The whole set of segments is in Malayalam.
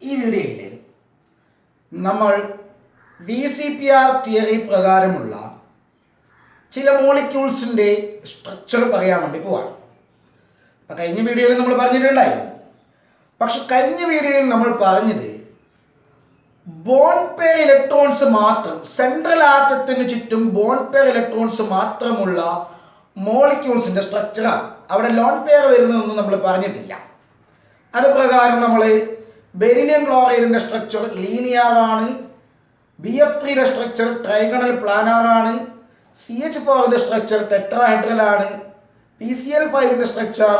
ഈ വീഡിയോയിൽ നമ്മൾ VCPR തിയറി പ്രകാരമുള്ള ചില മോളിക്യൂൾസിൻ്റെ സ്ട്രക്ചർ പറയാൻ വേണ്ടി പോവാണ്. അപ്പം കഴിഞ്ഞ വീഡിയോയിൽ നമ്മൾ പറഞ്ഞിട്ടുണ്ടായിരുന്നു. പക്ഷെ കഴിഞ്ഞ വീഡിയോയിൽ നമ്മൾ പറഞ്ഞത് ബോൺ പെയർ ഇലക്ട്രോൺസ് മാത്രം, സെൻട്രൽ ആറ്റത്തിന് ചുറ്റും ബോൺ പെയർ ഇലക്ട്രോൺസ് മാത്രമുള്ള മോളിക്യൂൾസിൻ്റെ സ്ട്രക്ചറാണ്. അവിടെ ലോൺ പെയർ വരുന്നതൊന്നും നമ്മൾ പറഞ്ഞിട്ടില്ല. അത് പ്രകാരം നമ്മൾ ബെരിലിയം ക്ലോറൈഡിൻ്റെ സ്ട്രക്ചർ ലീനിയർ ആണ്, BF3യുടെ സ്ട്രക്ചർ ട്രൈഗണൽ പ്ലാനാർ ആണ്, CH4ൻ്റെ സ്ട്രക്ചർ ടെട്രാഹെഡ്രൽ ആണ്, PCl5ൻ്റെ സ്ട്രക്ചർ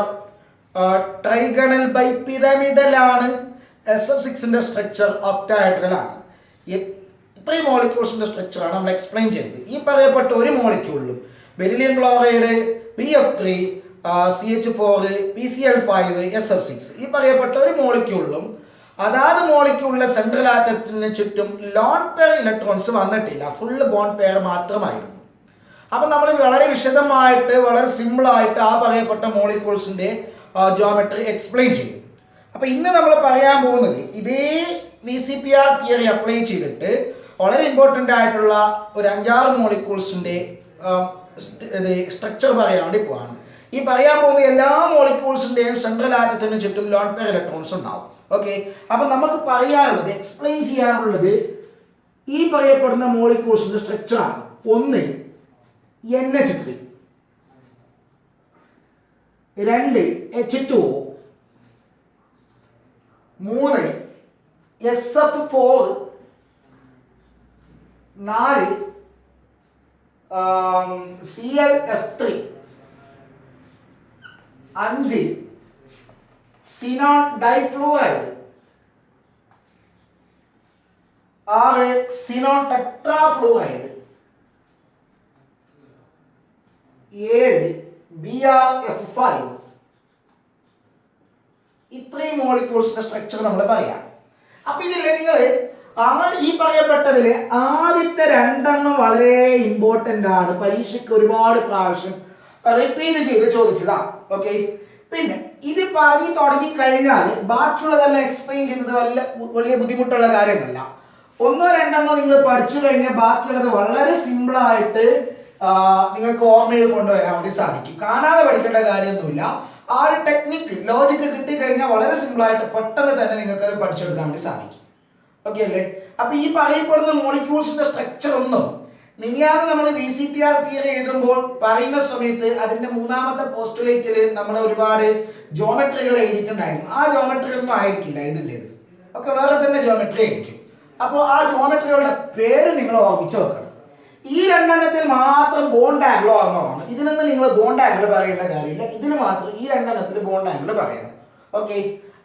ട്രൈഗണൽ ബൈപിരമിഡൽ ആണ്, SF6ൻ്റെ സ്ട്രക്ചർ ഒക്ടാഹെഡ്രൽ ആണ്. ഇത്രയും മോളിക്യൂൾസിൻ്റെ സ്ട്രക്ചറാണ് നമ്മൾ എക്സ്പ്ലെയിൻ ചെയ്തത്. ഈ പറയപ്പെട്ട ഒരു മോളിക്യൂളിലും beryllium chloride, BF3, CH4, PCl5, SF6 ഈ പറയപ്പെട്ട ഒരു മോളിക്യൂളിലും അതാത് മോളിക്യൂളിലെ സെൻട്രൽ ആറ്റത്തിന് ചുറ്റും ലോൺ പെയർ ഇലക്ട്രോൺസ് വന്നിട്ടില്ല. ഫുള്ള് ബോൺ പെയർ മാത്രമായിരുന്നു. അപ്പം നമ്മൾ വളരെ വിശദമായിട്ട്, വളരെ സിമ്പിളായിട്ട് ആ പറയപ്പെട്ട മോളിക്യൂൾസിൻ്റെ ജിയോമെട്രി എക്സ്പ്ലെയിൻ ചെയ്തു. അപ്പം ഇന്ന് നമ്മൾ പറയാൻ പോകുന്നത് ഇതേ VCPR തിയറി അപ്ലൈ ചെയ്തിട്ട് വളരെ ഇമ്പോർട്ടൻ്റ് ആയിട്ടുള്ള ഒരു 5-6 മോളിക്യൂൾസിൻ്റെ സ്ട്രക്ചർ പറയാൻ വേണ്ടി പോവാണ്. ഈ പറയാൻ പോകുന്ന എല്ലാ മോളിക്യൂൾസിൻ്റെയും സെൻട്രൽ ആറ്റത്തിന് ചുറ്റും ലോൺ പെയർ ഇലക്ട്രോൺസ് ഉണ്ടാവും. ഓക്കെ, അപ്പം നമുക്ക് പറയാനുള്ളത്, എക്സ്പ്ലെയിൻ ചെയ്യാനുള്ളത് ഈ പറയപ്പെടുന്ന മോളിക്യൂൾസിൻ്റെ സ്ട്രക്ചറാണ്. ഒന്ന് NH3, 2 H2O, 3 SF4, 4 ClF3, 5 xenon ഡൈഫ്ലൂറൈഡ്, 6 xenon ടെട്രാഫ്ലൂറൈഡ്, 7 BrF5. ഇത്രയും മോളിക്യൂൾസിന്റെ സ്ട്രക്ചർ നമ്മൾ പറയാം. അപ്പൊ ഇതിൽ നിങ്ങൾ ഈ പറയപ്പെട്ടതിൽ ആദ്യത്തെ 2 വളരെ ഇമ്പോർട്ടൻ്റ് ആണ്. പരീക്ഷയ്ക്ക് ഒരുപാട് പ്രാവശ്യം റിപ്പീറ്റ് ചെയ്ത് ചോദിച്ചതാണ്. ഓക്കെ, പിന്നെ ഇത് പറഞ്ഞു തുടങ്ങി കഴിഞ്ഞാൽ ബാക്കിയുള്ളതെല്ലാം എക്സ്പ്ലെയിൻ ചെയ്യുന്നത് വലിയ ബുദ്ധിമുട്ടുള്ള കാര്യമല്ല. 1-2 നിങ്ങൾ പഠിച്ചു കഴിഞ്ഞാൽ ബാക്കിയുള്ളത് വളരെ സിമ്പിളായിട്ട് നിങ്ങൾക്ക് ഓർമ്മയിൽ കൊണ്ടുവരാൻ വേണ്ടി സാധിക്കും. കാണാതെ പഠിക്കേണ്ട കാര്യമൊന്നുമില്ല. ആ ഒരു ടെക്നിക്ക്, ലോജിക്ക് കിട്ടിക്കഴിഞ്ഞാൽ വളരെ സിമ്പിളായിട്ട് പെട്ടെന്ന് തന്നെ നിങ്ങൾക്ക് അത് പഠിച്ചെടുക്കാൻ വേണ്ടി സാധിക്കും. ഓക്കെ അല്ലേ? അപ്പൊ ഈ പറയപ്പെടുന്ന മോളിക്യൂൾസിന്റെ സ്ട്രക്ചർ ഒന്നും മിനിയാന്ന് നമ്മൾ VCPR തിയറി എഴുതുമ്പോൾ പറയുന്ന സമയത്ത് അതിന്റെ 3ാമത്തെ പോസ്റ്റുലേറ്റിൽ നമ്മൾ ഒരുപാട് ജോമെട്രികൾ എഴുതിയിട്ടുണ്ടായിരുന്നു. ആ ജോമെട്രി ഒന്നും ആയിരിക്കില്ല ഇതിൻ്റെത്, ഒക്കെ വേറെ തന്നെ ജോമെട്രി ആയിരിക്കും. അപ്പോൾ ആ ജോമെട്രികളുടെ പേര് നിങ്ങൾ ഓർമ്മിച്ച് വെക്കണം. ഈ 2 മാത്രം ബോണ്ട് ആംഗിൾ ഓർമ്മമാണ്. ഇതിനൊന്നും നിങ്ങൾ ബോണ്ട് ആംഗിൾ പറയേണ്ട കാര്യമില്ല. ഇതിന് മാത്രം ഈ 2 ബോണ്ട് ആംഗിൾ പറയണം. ഓക്കെ,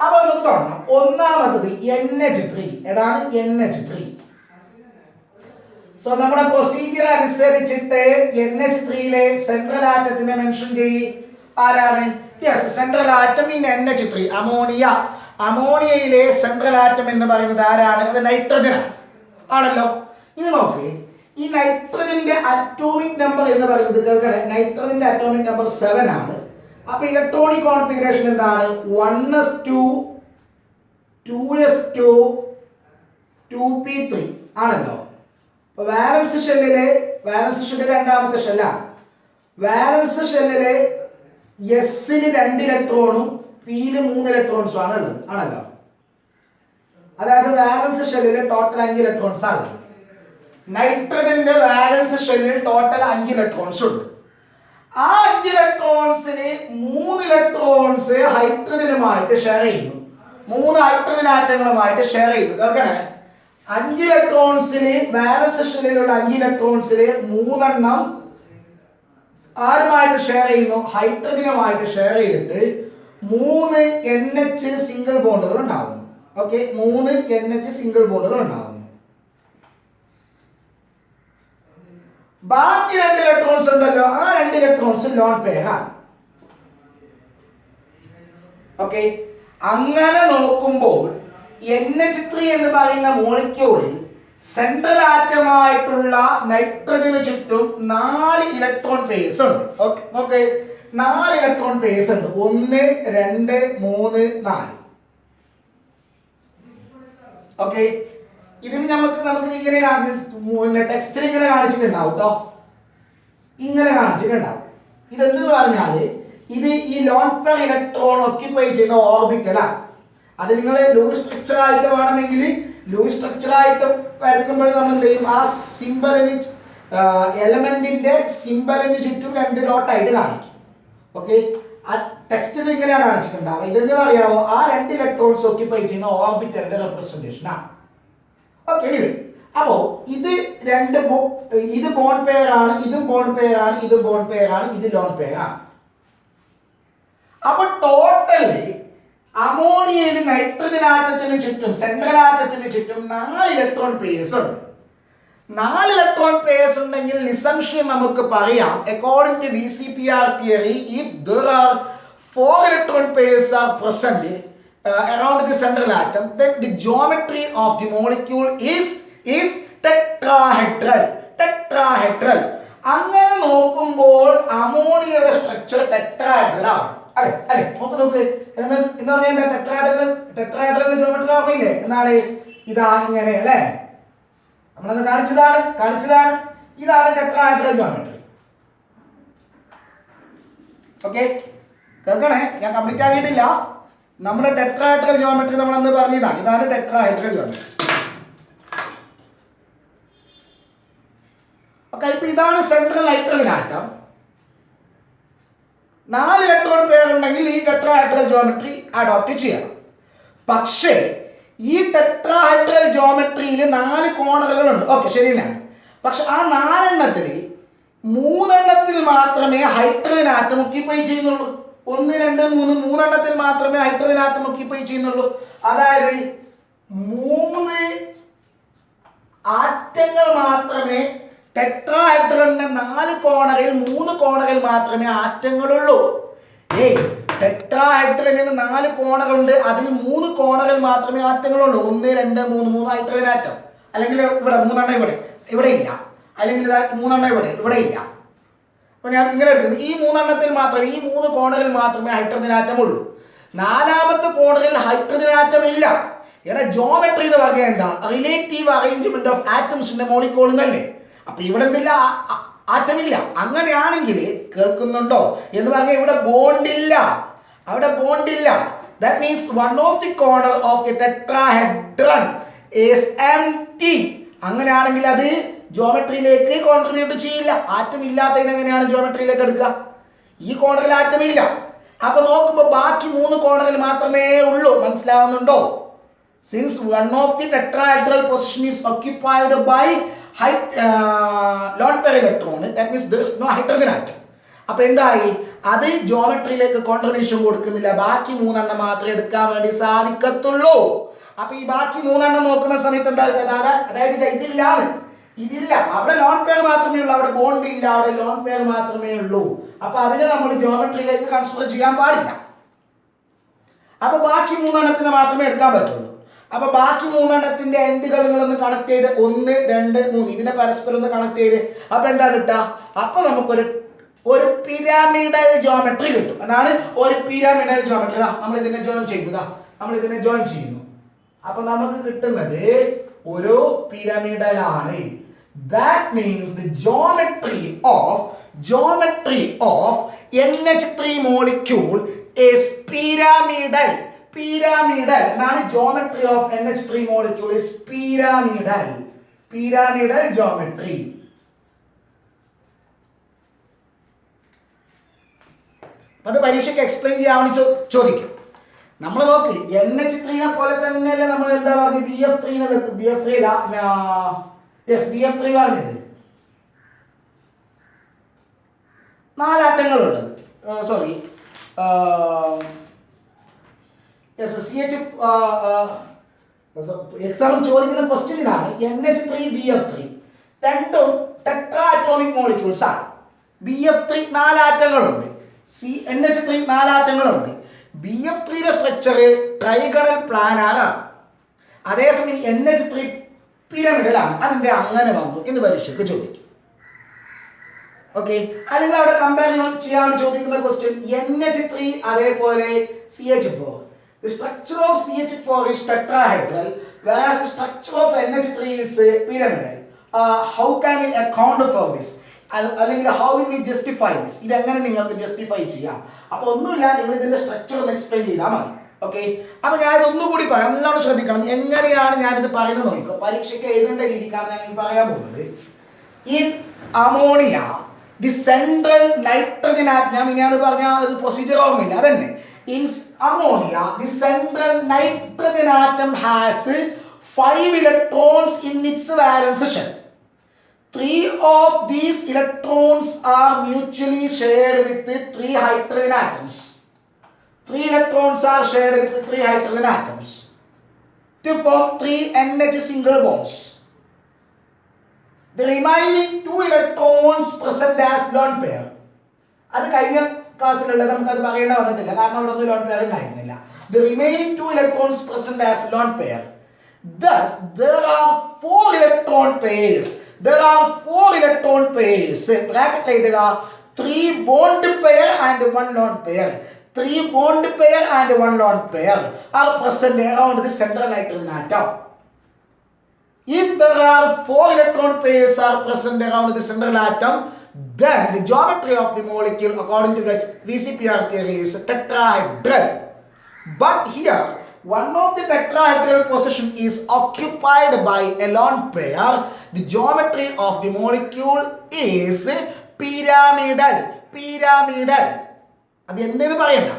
അപ്പൊ നമുക്ക് തുടങ്ങാം. ഒന്നാമത്തത് NH3. ഏതാണ് NH3? സോ നമ്മുടെ പ്രൊസീജിയർ അനുസരിച്ചിട്ട് NH3യിലെ സെൻട്രൽ ആറ്റത്തിനെ മെൻഷൻ ചെയ്യും. ആരാണ്? Yes, central atom in NH3, ammonia. അമോണിയയിലെ സെൻട്രൽ ആറ്റം എന്ന് പറയുന്നത് ആരാണ്? അത് നൈട്രജൻ ആണല്ലോ. ഇനി നോക്ക്, ഈ നൈട്രജന്റെ അറ്റോമിക് നമ്പർ എന്ന് പറയുന്നത് കേൾക്കണേ, നൈട്രജന്റെ അറ്റോമിക് നമ്പർ 7 ആണ്. അപ്പൊ ഇലക്ട്രോണിക് കോൺഫിഗറേഷൻ എന്താണ്? 1s2, 2s2, 2p3 ആണല്ലോ. അപ്പൊ വാലൻസ് ഷെല്ലിലെ 2ാമത്തെ ഷെല്ലാണ്. വാലൻസ് ഷെല്ലിലെ എസിൽ 2 ഇലക്ട്രോണും പിയിൽ 3 ഇലക്ട്രോൺസും ആണ് ഉള്ളത് ആണല്ലോ. അതായത് വാലൻസ് ഷെല്ലിൽ ടോട്ടൽ 5 ഇലക്ട്രോൺസ് ആണ് ഉള്ളത്. നൈട്രജന്റെ വാലൻസ് ഷെല്ലിൽ ടോട്ടൽ 5 ഇലക്ട്രോൺസ് ഉണ്ട്. ആ 5 ഇലക്ട്രോൺസിന് 3 ഇലക്ട്രോൺസ് ഹൈഡ്രജനുമായിട്ട് ഷെയർ ചെയ്യുന്നു. 3 ഹൈഡ്രജൻ ആറ്റങ്ങളുമായിട്ട് ഷെയർ ചെയ്യുന്നു. കേൾക്കണേ, 5 ഇലക്ട്രോൺസില്, വാലൻസ് ഷെല്ലിലുള്ള 5 ഇലക്ട്രോൺസില് 3 ആരുമായിട്ട് ഷെയർ ചെയ്യുന്നു? ഹൈഡ്രജനുമായിട്ട് ഷെയർ ചെയ്തിട്ട് 3 NH സിംഗിൾ ബോണ്ടുകൾ ഉണ്ടാകുന്നു. ഓക്കെ, 3 NH സിംഗിൾ ബോണ്ടുകൾ ഉണ്ടാകുന്നു. ബാക്കി 2 ഇലക്ട്രോൺസ് ഉണ്ടല്ലോ, ആ 2 ഇലക്ട്രോൺസ് ലോൺ പെയർ ആണ്. ഓക്കെ, അങ്ങനെ നോക്കുമ്പോൾ NH3 എന്ന് പറയുന്ന മോളിക്യൂളിൽ സെൻട്രൽ ആറ്റമായിട്ടുള്ള നൈട്രജന് ചുറ്റും 4 ഇലക്ട്രോൺ പെയർസ് ഉണ്ട്. ഓക്കെ, നോക്കേ, 4 ഇലക്ട്രോൺ പെയർസ് ഉണ്ട്. 1, 2, 3, 4. ഓക്കെ, ഇതിന് നമുക്ക് ഇങ്ങനെ ടെക്സ്റ്റിൽ ഇങ്ങനെ കാണിച്ചിട്ടുണ്ടാവും കേട്ടോ, ഇങ്ങനെ കാണിച്ചിട്ടുണ്ടാവും. ഇതെന്തെന്ന് പറഞ്ഞാല് ഇത് ഈ ലോൺ പെർ ഇലക്ട്രോൺ ഒക്യുപ്പൈ ചെയ്യുന്ന ഓർബിറ്റലാണ്. അത് നിങ്ങൾ ലൂയിസ് സ്ട്രക്ചർ ആയിട്ട് വേണമെങ്കിൽ ലൂയിസ് സ്ട്രക്ചർ ആയിട്ട് വരയ്ക്കുമ്പോൾ നമ്മൾ എന്ത് ചെയ്യും, ആ സിംബലിന് എലമെന്റിന്റെ സിംബലിന് ചുറ്റും 2 ഡോട്ടായിട്ട് കാണിക്കും. ഓക്കെ, ആ ടെക്സ്റ്റ് ഇത് ഇങ്ങനെയാണ് കാണിച്ചിട്ടുണ്ടാവുക. ഇതെന്താ അറിയാവോ, ആ 2 ഇലക്ട്രോൺസ് ഒക്യുപ്പൈ ചെയ്യുന്ന ഓർബിറ്റലിന്റെ റെപ്രസെന്റേഷൻ ആണ്. ഓക്കെ, അപ്പോ ഇത് ബോൺ പെയർ ആണ്, ഇതും ബോൺ പെയർ ആണ്, ഇതും ബോൺ പെയർ ആണ്, ഇത് ലോൺ പെയർ ആണ്. അപ്പൊ ടോട്ടലി അമോണിയയിൽ നൈട്രജൻ ആറ്റത്തിന് ചുറ്റും സെൻട്രൽ ആറ്റത്തിന് ചുറ്റും 4 ഇലക്ട്രോൺ പെയർസ് ഉണ്ട്. 4 ഇലക്ട്രോൺ പെയർസ് ഉണ്ടെങ്കിൽ നിസ്സംശയം നമുക്ക് പറയാം, according to VCPR theory, if there are 4 electron pairs are present around the central atom, then the geometry of the molecule is tetrahedral. അങ്ങനെ നോക്കുമ്പോൾ അമോണിയയുടെ സ്ട്രക്ചർ ടെട്രാഹെഡ്രൽ ആണ്. അല്ലെ നോക്ക് എന്ന് പറഞ്ഞാൽ എന്താ, ടെട്രാഹെഡ്രൽ ജോമെട്രി ഓർമ്മയില്ലേ? എന്താണ് ഇതാ ഇങ്ങനെ അല്ലെ, നമ്മളന്ന് കാണിച്ചതാണ്. ഇതാണ് ടെട്രാഹെഡ്രൽ ജോമെട്രി. ഓക്കെ, കേൾക്കണേ, ഞാൻ കംപ്ലീറ്റ് ആക്കിയിട്ടില്ല. നമ്മുടെ ടെട്രാഹെഡ്രൽ ജോമെട്രി നമ്മളന്ന് പറഞ്ഞതാണ്. ഇതാണ് ടെട്രാഹെഡ്രൽ ജോമെട്രി. ഓക്കെ, ഇപ്പൊ ഇതാണ് central nitrogen atom. 4 electron pair ഉണ്ടെങ്കിൽ ഈ ടെട്രാഹെഡ്രൽ ജോമെട്രി അഡോപ്റ്റ് ചെയ്യണം. പക്ഷേ ഈ ടെട്രാഹെഡ്രൽ ജോമെട്രിയിൽ 4 കോണറുകളുണ്ട്. ഓക്കെ, ശരിയാണ്. പക്ഷെ ആ 4 എണ്ണത്തിൽ 3 എണ്ണത്തിൽ മാത്രമേ ഹൈഡ്രജൻ ആറ്റം ഒക്യുപ്പൈ ചെയ്യുന്നുള്ളൂ. 1, 2, 3 3 മാത്രമേ ഹൈഡ്രജൻ ആറ്റം ഒക്യുപ്പൈ ചെയ്യുന്നുള്ളൂ. അതായത് 3 ആറ്റങ്ങൾ മാത്രമേ ടെട്രാഹെഡ്രലിന്റെ 4 കോണറിൽ 3 കോണറിൽ മാത്രമേ ആറ്റങ്ങളുള്ളൂ. ടെട്രാഹെഡ്രലിന് 4 കോണറുണ്ട്, അതിൽ 3 കോണറിൽ മാത്രമേ ആറ്റങ്ങളുള്ളൂ. 1, 2, 3 ഹൈഡ്രജൻ ആറ്റം. അല്ലെങ്കിൽ ഇവിടെ 3 എണ്ണം ഇവിടെ ഇല്ല, അല്ലെങ്കിൽ 3 എണ്ണം ഇവിടെ ഇല്ല. അപ്പൊ ഞാൻ ഇങ്ങനെ എടുക്കുന്നു, ഈ 3 എണ്ണത്തിൽ മാത്രമേ, ഈ 3 കോണറിൽ മാത്രമേ ഹൈഡ്രജൻ ആറ്റം ഉള്ളൂ. 4ാമത്തെ കോണറിൽ ഹൈഡ്രജൻ ആറ്റം ഇല്ല. ഇവിടെ ജോമെട്രി എന്ന് പറഞ്ഞാൽ എന്താ, relative arrangement of atoms in molecule എന്നല്ലേ. അപ്പൊ ഇവിടെ എന്തില്ല, ആറ്റമില്ല. അങ്ങനെയാണെങ്കിൽ കേൾക്കുന്നുണ്ടോ എന്ന് പറഞ്ഞാൽ ഇവിടെ ബോണ്ടില്ല, അവിടെ ബോണ്ടില്ല. That means one of the corner of the tetrahedron is empty. അങ്ങനെയാണെങ്കിൽ അത് ജോമെട്രിയിലേക്ക് കോൺട്രിബ്യൂട്ട് ചെയ്യില്ല. ആറ്റം ഇല്ലാത്തതിന് എങ്ങനെയാണ് ജോമെട്രിയിലേക്ക് എടുക്കുക? ഈ കോണറിൽ ആറ്റം ഇല്ല. അപ്പൊ നോക്കുമ്പോ ബാക്കി 3 കോണറിൽ മാത്രമേ ഉള്ളൂ. മനസ്സിലാവുന്നുണ്ടോ? Since one of the tetrahedral position is occupied by lone pair electron, that means there is no hydrogen atom. അപ്പൊ എന്തായി, അത് ജോമെട്രിയിലേക്ക് കോൺട്രിബ്യൂഷൻ കൊടുക്കുന്നില്ല. ബാക്കി 3 എണ്ണം മാത്രമേ എടുക്കാൻ വേണ്ടി സാധിക്കത്തുള്ളൂ. അപ്പൊ ഈ ബാക്കി 3 എണ്ണം നോക്കുന്ന സമയത്ത് എന്താ, അതായത് ഇതില്ല, അവിടെ ലോൺ പെയർ മാത്രമേ ഉള്ളൂ, അവിടെ ബോണ്ട് ഇല്ല, അവിടെ ലോൺ പെയർ മാത്രമേ ഉള്ളൂ. അപ്പൊ അതിനെ നമ്മൾ ജോമെട്രിയിലേക്ക് കൺസിഡർ ചെയ്യാൻ പാടില്ല. അപ്പൊ ബാക്കി 3 എണ്ണത്തിന് മാത്രമേ എടുക്കാൻ പറ്റുള്ളൂ. അപ്പൊ ബാക്കി 3 എണ്ണത്തിന്റെ എൻഡുകൾ നിങ്ങളൊന്ന് കണക്ട് ചെയ്ത് 1, 2, 3 ഇതിനെ പരസ്പരം ഒന്ന് കണക്ട് ചെയ്ത് അപ്പൊ എന്താ കിട്ടുക? അപ്പൊ നമുക്കൊരു പിരാമിഡൽ ജോമെട്രി കിട്ടും. എന്നാണ് ഒരു പിരാമിഡൽ ജോമെട്രി. നമ്മൾ ഇതിനെ ജോയിൻ ചെയ്യുന്നു. അപ്പൊ നമുക്ക് കിട്ടുന്നത് ഒരു പിരമിഡൽ ആണ്. That means the geometry of NH3 molecule is pyramidal. എന്നാണ് geometry of NH3 molecule is pyramidal geometry. അത് പരീക്ഷയ്ക്ക് എക്സ്പ്ലെയിൻ ചെയ്യാമെന്ന് ചോദിക്കും. നമ്മൾ നോക്കി NH3 പോലെ തന്നെയല്ലേ നമ്മൾ എന്താ പറഞ്ഞു, BF3 പറഞ്ഞത് 4 ആറ്റങ്ങളുള്ളത്. സോറി, എക്സാമിൽ ചോദിക്കുന്ന ക്വസ്റ്റ്യൻ ഇതാണ്. NH3 BF3 രണ്ടും ടെട്രാ അറ്റോമിക് മോളിക്യൂൾസ് ആണ്. BF3 4 ആറ്റങ്ങളുണ്ട്, NH3 4 ആറ്റങ്ങളുണ്ട്. BF3 structure trigonal planar ആണ്. അതേസമയം NH3 പിരമിഡലാണ്. അതെന്താ അങ്ങനെ വന്നു എന്ന് പരീക്ഷയ്ക്ക് ചോദിക്കും. ഓക്കെ, അല്ലെങ്കിൽ അവിടെ കമ്പയർ ചെയ്യാൻ ചോദിക്കുന്ന ക്വസ്റ്റ്യൻ NH3 അതേപോലെ CH4. The structure of CH4 is tetrahedral. whereas the structure of NH3 is pyramidal. How can we account for this? അല്ലെങ്കിൽ how will we justify this? ഇതെങ്ങനെ നിങ്ങൾക്ക് ജസ്റ്റിഫൈ ചെയ്യാം? അപ്പോൾ ഒന്നുമില്ല, നിങ്ങൾ ഇതിന്റെ സ്ട്രക്ചർ ഒന്ന് എക്സ്പ്ലെയിൻ ചെയ്താൽ മതി. ഓക്കെ, അപ്പൊ ഞാൻ ഇതൊന്നുകൂടി പറയാം, നല്ലോണം ശ്രദ്ധിക്കണം. എങ്ങനെയാണ് ഞാനിത് പറയുന്നത് നോക്കിക്കോ. പരീക്ഷയ്ക്ക് എഴുതേണ്ട രീതിക്കാണ് ഞാൻ പറയാൻ പോകുന്നത്. In ammonia the central nitrogen atom, ഞാൻ പറഞ്ഞ ഒരു പ്രൊസീജിയർ ഓർമ്മയില്ല, അതന്നെ. In ammonia, the central nitrogen atom has 5 electrons in its valence shell. 3 of these electrons are mutually shared with 3 hydrogen atoms. 3 electrons are shared with 3 hydrogen atoms to form 3 NH single bonds. The remaining 2 electrons present as lone pair. അത് കഴിഞ്ഞ ക്ലാസ്സിലുള്ളത് നമുക്കത് പറയേണ്ട വന്നിട്ടില്ല, കാരണം അവിടെ ഒന്നും ലോൺ പെയർ ഉണ്ടായിരുന്നില്ല. The remaining 2 electrons present as lone pair. Thus, there are 4 electron pairs. Bracket എഴുതുക. 3 bond pair and 1 lone pair. 3 bond pair and 1 lone pair are present around the central nitrogen atom. If there are 4 electron pairs are present around the central atom, then the geometry of the molecule according to VCPR theory is tetrahedral. But here, one of the tetrahedral position is occupied by a lone pair. The geometry of the molecule is pyramidal. അത് എന്തെന്ന് പറയണ്ട,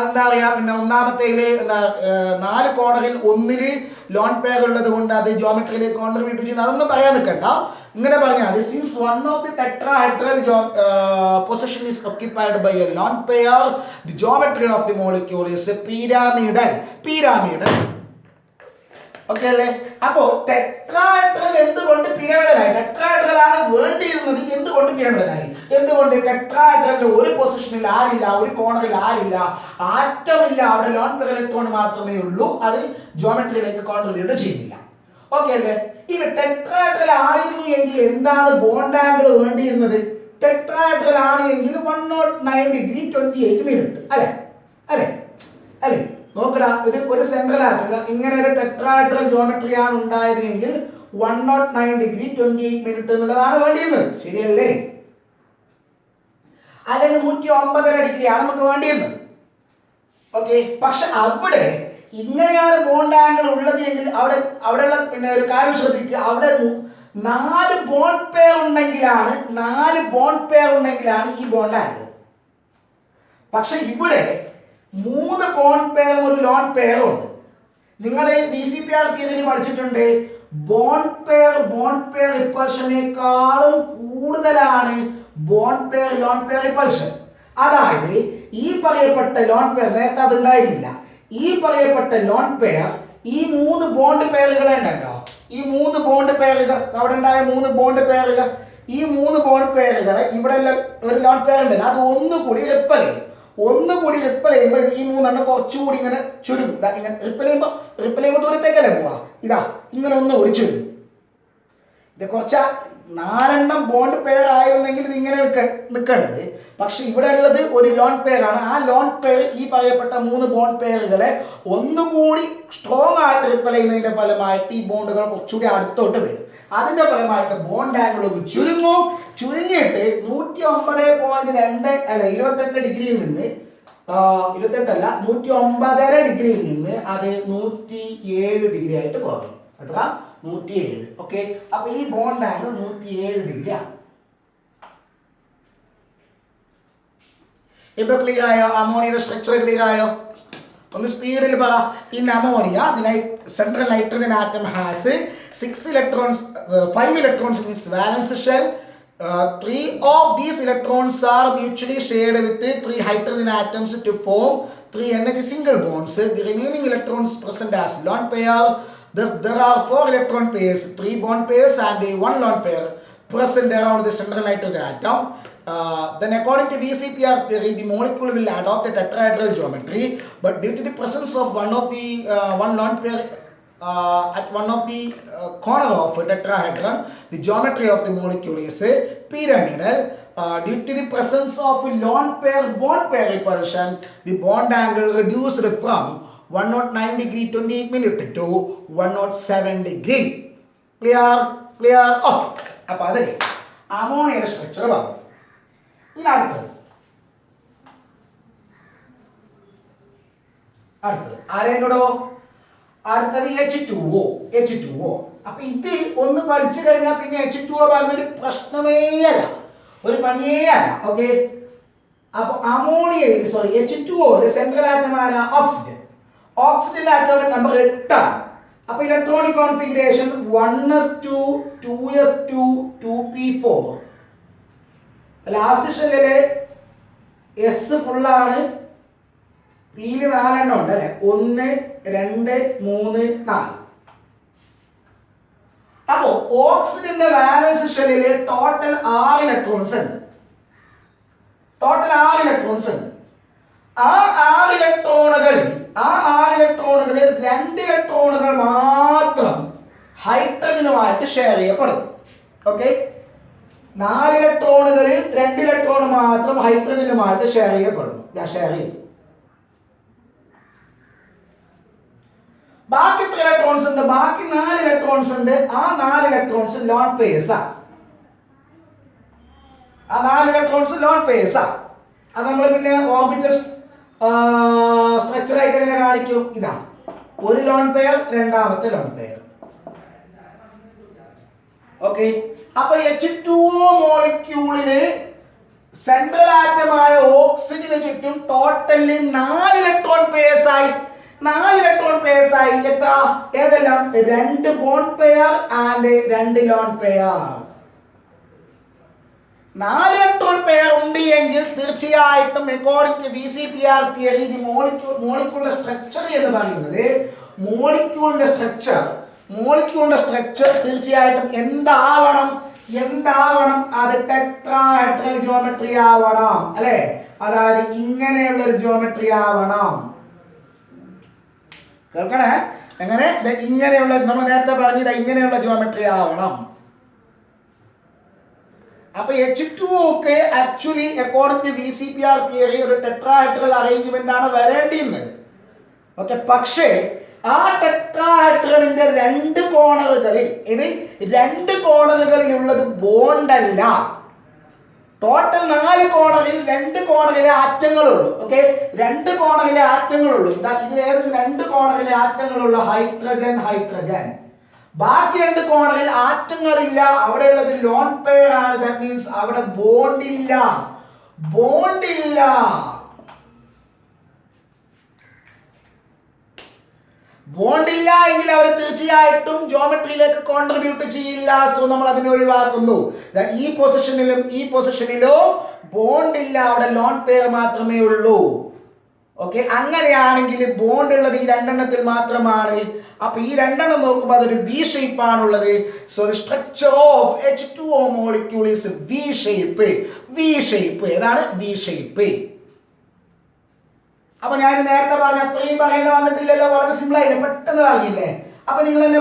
എന്താ പറയാ, പിന്നെ ഒന്നാമത്തേല് 4 കോണറിൽ ഒന്നില് ലോൺ പെയർ ഉള്ളത് കൊണ്ട് അത് ജിയോമെട്രിയിലേക്ക് കോൺട്രിബ്യൂട്ട് ചെയ്യുന്നത്, അതൊന്നും പറയാൻ നിൽക്കണ്ട. ഇങ്ങനെ പറഞ്ഞാൽ since one of the tetrahedral position is occupied by a lone pair, the geometry of the molecule is pyramidal. Okay അല്ലേ? അപ്പോ ടെട്രാഹെഡ്രൽ എന്തുകൊണ്ട് പിരമിഡലായി? ടെട്രാഹെഡ്രൽ ആണ് വേണ്ടിയിരുന്നത്, എന്തുകൊണ്ട് പിരമിഡലായി? എന്തുകൊണ്ട്? ടെട്രാഹെഡ്രലിന്റെ ഒരു പൊസിഷനിൽ ആരില്ല, ഒരു കോണറിൽ ആരില്ല, ആറ്റം ഇല്ല, അവിടെ ലോൺ പെയർ ഇലക്ട്രോൺ മാത്രമേ ഉള്ളൂ, അത് ജിയോമെട്രിയിലേക്ക് കോൺട്രിബ്യൂട്ട് ചെയ്യുന്നില്ല. ഓക്കെ അല്ലേ? ഇനി ടെട്രാഹെഡ്രൽ ആയിരുന്നു എങ്കിൽ എന്താണ് ബോണ്ട് ആംഗിൾ വേണ്ടിയിരുന്നത്? ടെട്രാഹെഡ്രൽ ആണ് എങ്കിൽ 109 ഡിഗ്രി 28 മിനിറ്റ് അല്ലേ? നോക്കടാ, ഇത് ഒരു സെൻട്രൽ ആറ്റം, ഇങ്ങനെ ഒരു ടെട്രാഹെഡ്രൽ ജിയോമെട്രി ആണ് ഉണ്ടായത് എങ്കിൽ 109 ഡിഗ്രി 28 മിനിറ്റ് എന്നുള്ളതാണ് വേണ്ടിയിരുന്നത്, ശരിയല്ലേ? അല്ലെങ്കിൽ 109.5 ഡിഗ്രിയാണ് നമുക്ക് വേണ്ടിയിരുന്നത്. ഓക്കെ, പക്ഷെ അവിടെ ഇങ്ങനെയാണ് ബോണ്ട് ആംഗിൾ ഉള്ളത് എങ്കിൽ അവിടെയുള്ള പിന്നെ ഒരു കാര്യം ശ്രദ്ധിക്കുക, അവിടെ 4 ബോണ്ട് പെയർ ഉണ്ടെങ്കിലാണ് ഈ ബോണ്ട് ആംഗിൾ. പക്ഷെ ഇവിടെ 3 ബോണ്ട് പെയറും ഒരു ലോൺ പെയറും ഉണ്ട്. നിങ്ങൾ VCPR തിയറി പഠിച്ചിട്ടുണ്ട്, ബോണ്ട് പെയർ റിപ്പൾഷനേക്കാളും കൂടുതലാണ് bond pair lone pair repulsion. അതായത് ഈ പറയപ്പെട്ട ലോൺ പെയർ, നേരത്തെ അത് ഉണ്ടായിരുന്നില്ല, ഈ പറയപ്പെട്ട ലോൺ പെയർ ഈ 3 ബോണ്ട് പെയറുകളെ ഉണ്ടല്ലോ, ഈ 3 ബോണ്ട് പെയറുകൾ, അവിടെ ഉണ്ടായ 3 ബോണ്ട് പെയറുകൾ, ഈ 3 ബോണ്ട് പെയറുകളെ ഇവിടെ ഒരു ലോൺ പെയർ ഉണ്ടല്ലോ, അത് ഒന്നുകൂടി റിപ്പൽ ചെയ്യുമ്പോൾ ഈ 3 കുറച്ചുകൂടി ഇങ്ങനെ ചുരുങ്ങും. ഇങ്ങനെ റിപ്പൽ ചെയ്യുമ്പോൾ ദൂരത്തേക്കല്ലേ പോവാ, ഇതാ ഇങ്ങനെ ഒന്നുകൂടി ചുരുങ്ങും. ഇത് കുറച്ച് 4 ബോണ്ട് പെയർ ആയിരുന്നെങ്കിൽ ഇത് ഇങ്ങനെ നിൽക്കേണ്ടത്. പക്ഷെ ഇവിടെ ഉള്ളത് ഒരു ലോൺ പെയർ ആണ്. ആ ലോൺ പെയർ ഈ പറയപ്പെട്ട 3 ബോണ്ട് പെയറുകളെ ഒന്നുകൂടി സ്ട്രോങ് ആയിട്ട് റിപ്പൽ ചെയ്യുന്നതിന്റെ ഫലമായിട്ട് ഈ ബോണ്ടുകൾ കുറച്ചുകൂടി അടുത്തോട്ട് വരും. അതിന്റെ ഫലമായിട്ട് ബോണ്ട് ആംഗിൾ ഒന്ന് ചുരുങ്ങിയിട്ട് 109.2 ഡിഗ്രിയിൽ നിന്ന് 109.5 ഡിഗ്രിയിൽ നിന്ന് അത് 107 ഡിഗ്രി ആയിട്ട് കുറയും. കേട്ടോ, 107. ഓക്കെ, അപ്പൊ ഈ ബോണ്ട് ആംഗിൾ 107 ഡിഗ്രി ആണ്. ഇപ്പൊ ക്ലിയർ ആയോ? അമോണിയയുടെ സ്ട്രക്ചർ ക്ലിയർ ആയോ? ഒന്ന് സ്പീഡിൽ പറ. In ammonia the central nitrogen atom has 5 electrons in its valence shell. 3 of these electrons are mutually shared with 3 hydrogen atoms to form 3 NH single bonds. The remaining electrons present as lone pair. Thus there are 4 electron pairs, 3 bond pairs and 1 lone pair present around the central nitrogen atom. Then according to VCPR theory, the molecule will adopt a tetrahedral geometry, but due to the presence of one lone pair at one of the corner of a tetrahedron, the geometry of the molecule is pyramidal. Due to the presence of a lone pair bond pair repulsion, the bond angle reduced from 109 degree 28 minute to 107 degree. Clear? Okay. അപ്പൊ അത് അമോണിയയുടെ സ്ട്രക്ചർ പറഞ്ഞു. ഇനി അടുത്തത് ആരെങ്കിലോ അടുത്തത് H2O. അപ്പൊ ഇത് ഒന്ന് പഠിച്ചു കഴിഞ്ഞാൽ പിന്നെ H2O പറഞ്ഞൊരു പ്രശ്നമേ അല്ല, ഒരു പണിയേ അല്ല. ഓക്കെ. അപ്പൊ H2O സെൻട്രൽ ആറ്റം ആരാ? ഓക്സിജൻ ആറ്റം നമ്പർ 8 ആണ്. അപ്പൊ electronic configuration 1s2 2s2 2p4. Last ഷെല്ലില് എസ് ഫുള്ളാണ്, പിയില് 4 എണ്ണം ഉണ്ട് അല്ലെ, 1 2 3 4. അപ്പോ ഓക്സിജന്റെ വാലൻസ് ഷെല്ലില് ടോട്ടൽ 6 ഇലക്ട്രോൺസ് ഉണ്ട്. ആ 6 ഇലക്ട്രോണുകളിൽ 2 ഇലക്ട്രോണുകൾ മാത്രം ഹൈഡ്രജനുമായിട്ട് ഷെയർ ചെയ്യപ്പെടുന്നു. ഓക്കെ. 4 ഇലക്ട്രോണുകളിൽ 2 ഇലക്ട്രോൺ മാത്രം ഹൈഡ്രജനുമായിട്ട് ഷെയർ ചെയ്യപ്പെടുന്നു. ബാക്കി എത്ര ഇലക്ട്രോൺസ് ഉണ്ട്? ബാക്കി 4 ഇലക്ട്രോൺസ് ഉണ്ട്. ആ 4 ഇലക്ട്രോൺസ് ലോൺ പേഴ്സ് ആണ്. അത് നമ്മൾ പിന്നെ ഓർബിറ്റൽ സ്ട്രക്ചർ ആയിട്ട് തന്നെ കാണിക്കും. ഇതാ ഒരു ലോൺ പെയർ, രണ്ടാമത്തെ ലോൺ പെയർ. ഓക്കെ. അപ്പൊ H2O മോളിക്യൂളില് സെൻട്രൽ ആറ്റമായ ഓക്സിജന് ചുറ്റും ടോട്ടലി 4 ഇലക്ട്രോൺ പേഴ്സ് ആയി എത്ര? ഏതെല്ലാം? 2 bond pair and 2 lone pair. 4 electron pair ഉണ്ട് എങ്കിൽ തീർച്ചയായിട്ടും അക്കോർഡിംഗ് ടു VCPR തിയറി മോളിക്യൂളിന്റെ സ്ട്രക്ചർ എന്ന് പറയുന്നത് മോളിക്യൂളിന്റെ സ്ട്രക്ചർ തീർച്ചയായിട്ടും എന്താവണം? അത് ടെട്രാഹെഡ്രൽ ജിയോമെട്രി ആവണം അല്ലെ. അതായത് ഇങ്ങനെയുള്ള ഒരു ജിയോമെട്രി ആവണം. കേൾക്കണേ? എങ്ങനെ? ഇങ്ങനെയുള്ള, നമ്മൾ നേരത്തെ പറഞ്ഞത് ഇങ്ങനെയുള്ള ജിയോമെട്രി ആവണം. അപ്പൊ H2O ഒക്കെ actually according to VCPR theory ഒരു ടെട്രാഹെഡ്രൽ അറേഞ്ച്മെന്റ് ആണ് വരേണ്ടിയിരുന്നത്. ഓക്കെ. പക്ഷേ ആ ടെട്രാഹെഡ്രലിന്റെ 2 കോണറുകളിലുള്ളത് ബോണ്ടല്ല. ടോട്ടൽ 4 കോണറിൽ 2 കോണറിലെ ആറ്റങ്ങളുള്ളൂ. ഓക്കെ. 2 കോണറിലെ ആറ്റങ്ങളുള്ളൂ. ഇതിലേതെങ്കിലും 2 കോണറിലെ ആറ്റങ്ങളുള്ള ഹൈഡ്രജൻ. ബാക്കി 2 കോണറിൽ ആറ്റങ്ങളില്ല. അവിടെ ഉള്ളത് ലോൺ പെയർ ആണ്. ദാറ്റ് മീൻസ് അവിടെ ബോണ്ടില്ല. ബോണ്ടില്ല എങ്കിൽ അവർ തീർച്ചയായിട്ടും ജോമെട്രിയിലേക്ക് കോൺട്രിബ്യൂട്ട് ചെയ്യില്ല. സോ നമ്മൾ അതിനെ ഒഴിവാക്കുന്നു. ഈ പൊസിഷനിലോ ബോണ്ടില്ല, അവിടെ ലോൺ പെയർ മാത്രമേ ഉള്ളൂ. ഓക്കെ. അങ്ങനെയാണെങ്കിൽ ബോണ്ട് ഉള്ളത് ഈ 2 എണ്ണത്തിൽ മാത്രമാണ്. അപ്പൊ ഈ 2 എണ്ണം നോക്കുമ്പോൾ അതൊരു V ഷേപ്പ് ആണുള്ളത്. So the structure of H2O molecule is V shape. ഏതാണ്? V shape. അപ്പൊ ഞാൻ നേരത്തെ പറഞ്ഞ അത്രയും പറയേണ്ട വന്നിട്ടില്ലല്ലോ. വളരെ സിമ്പിൾ ആയില്ലേ, പെട്ടെന്ന് പറഞ്ഞില്ലേ. അപ്പൊ നിങ്ങൾ തന്നെ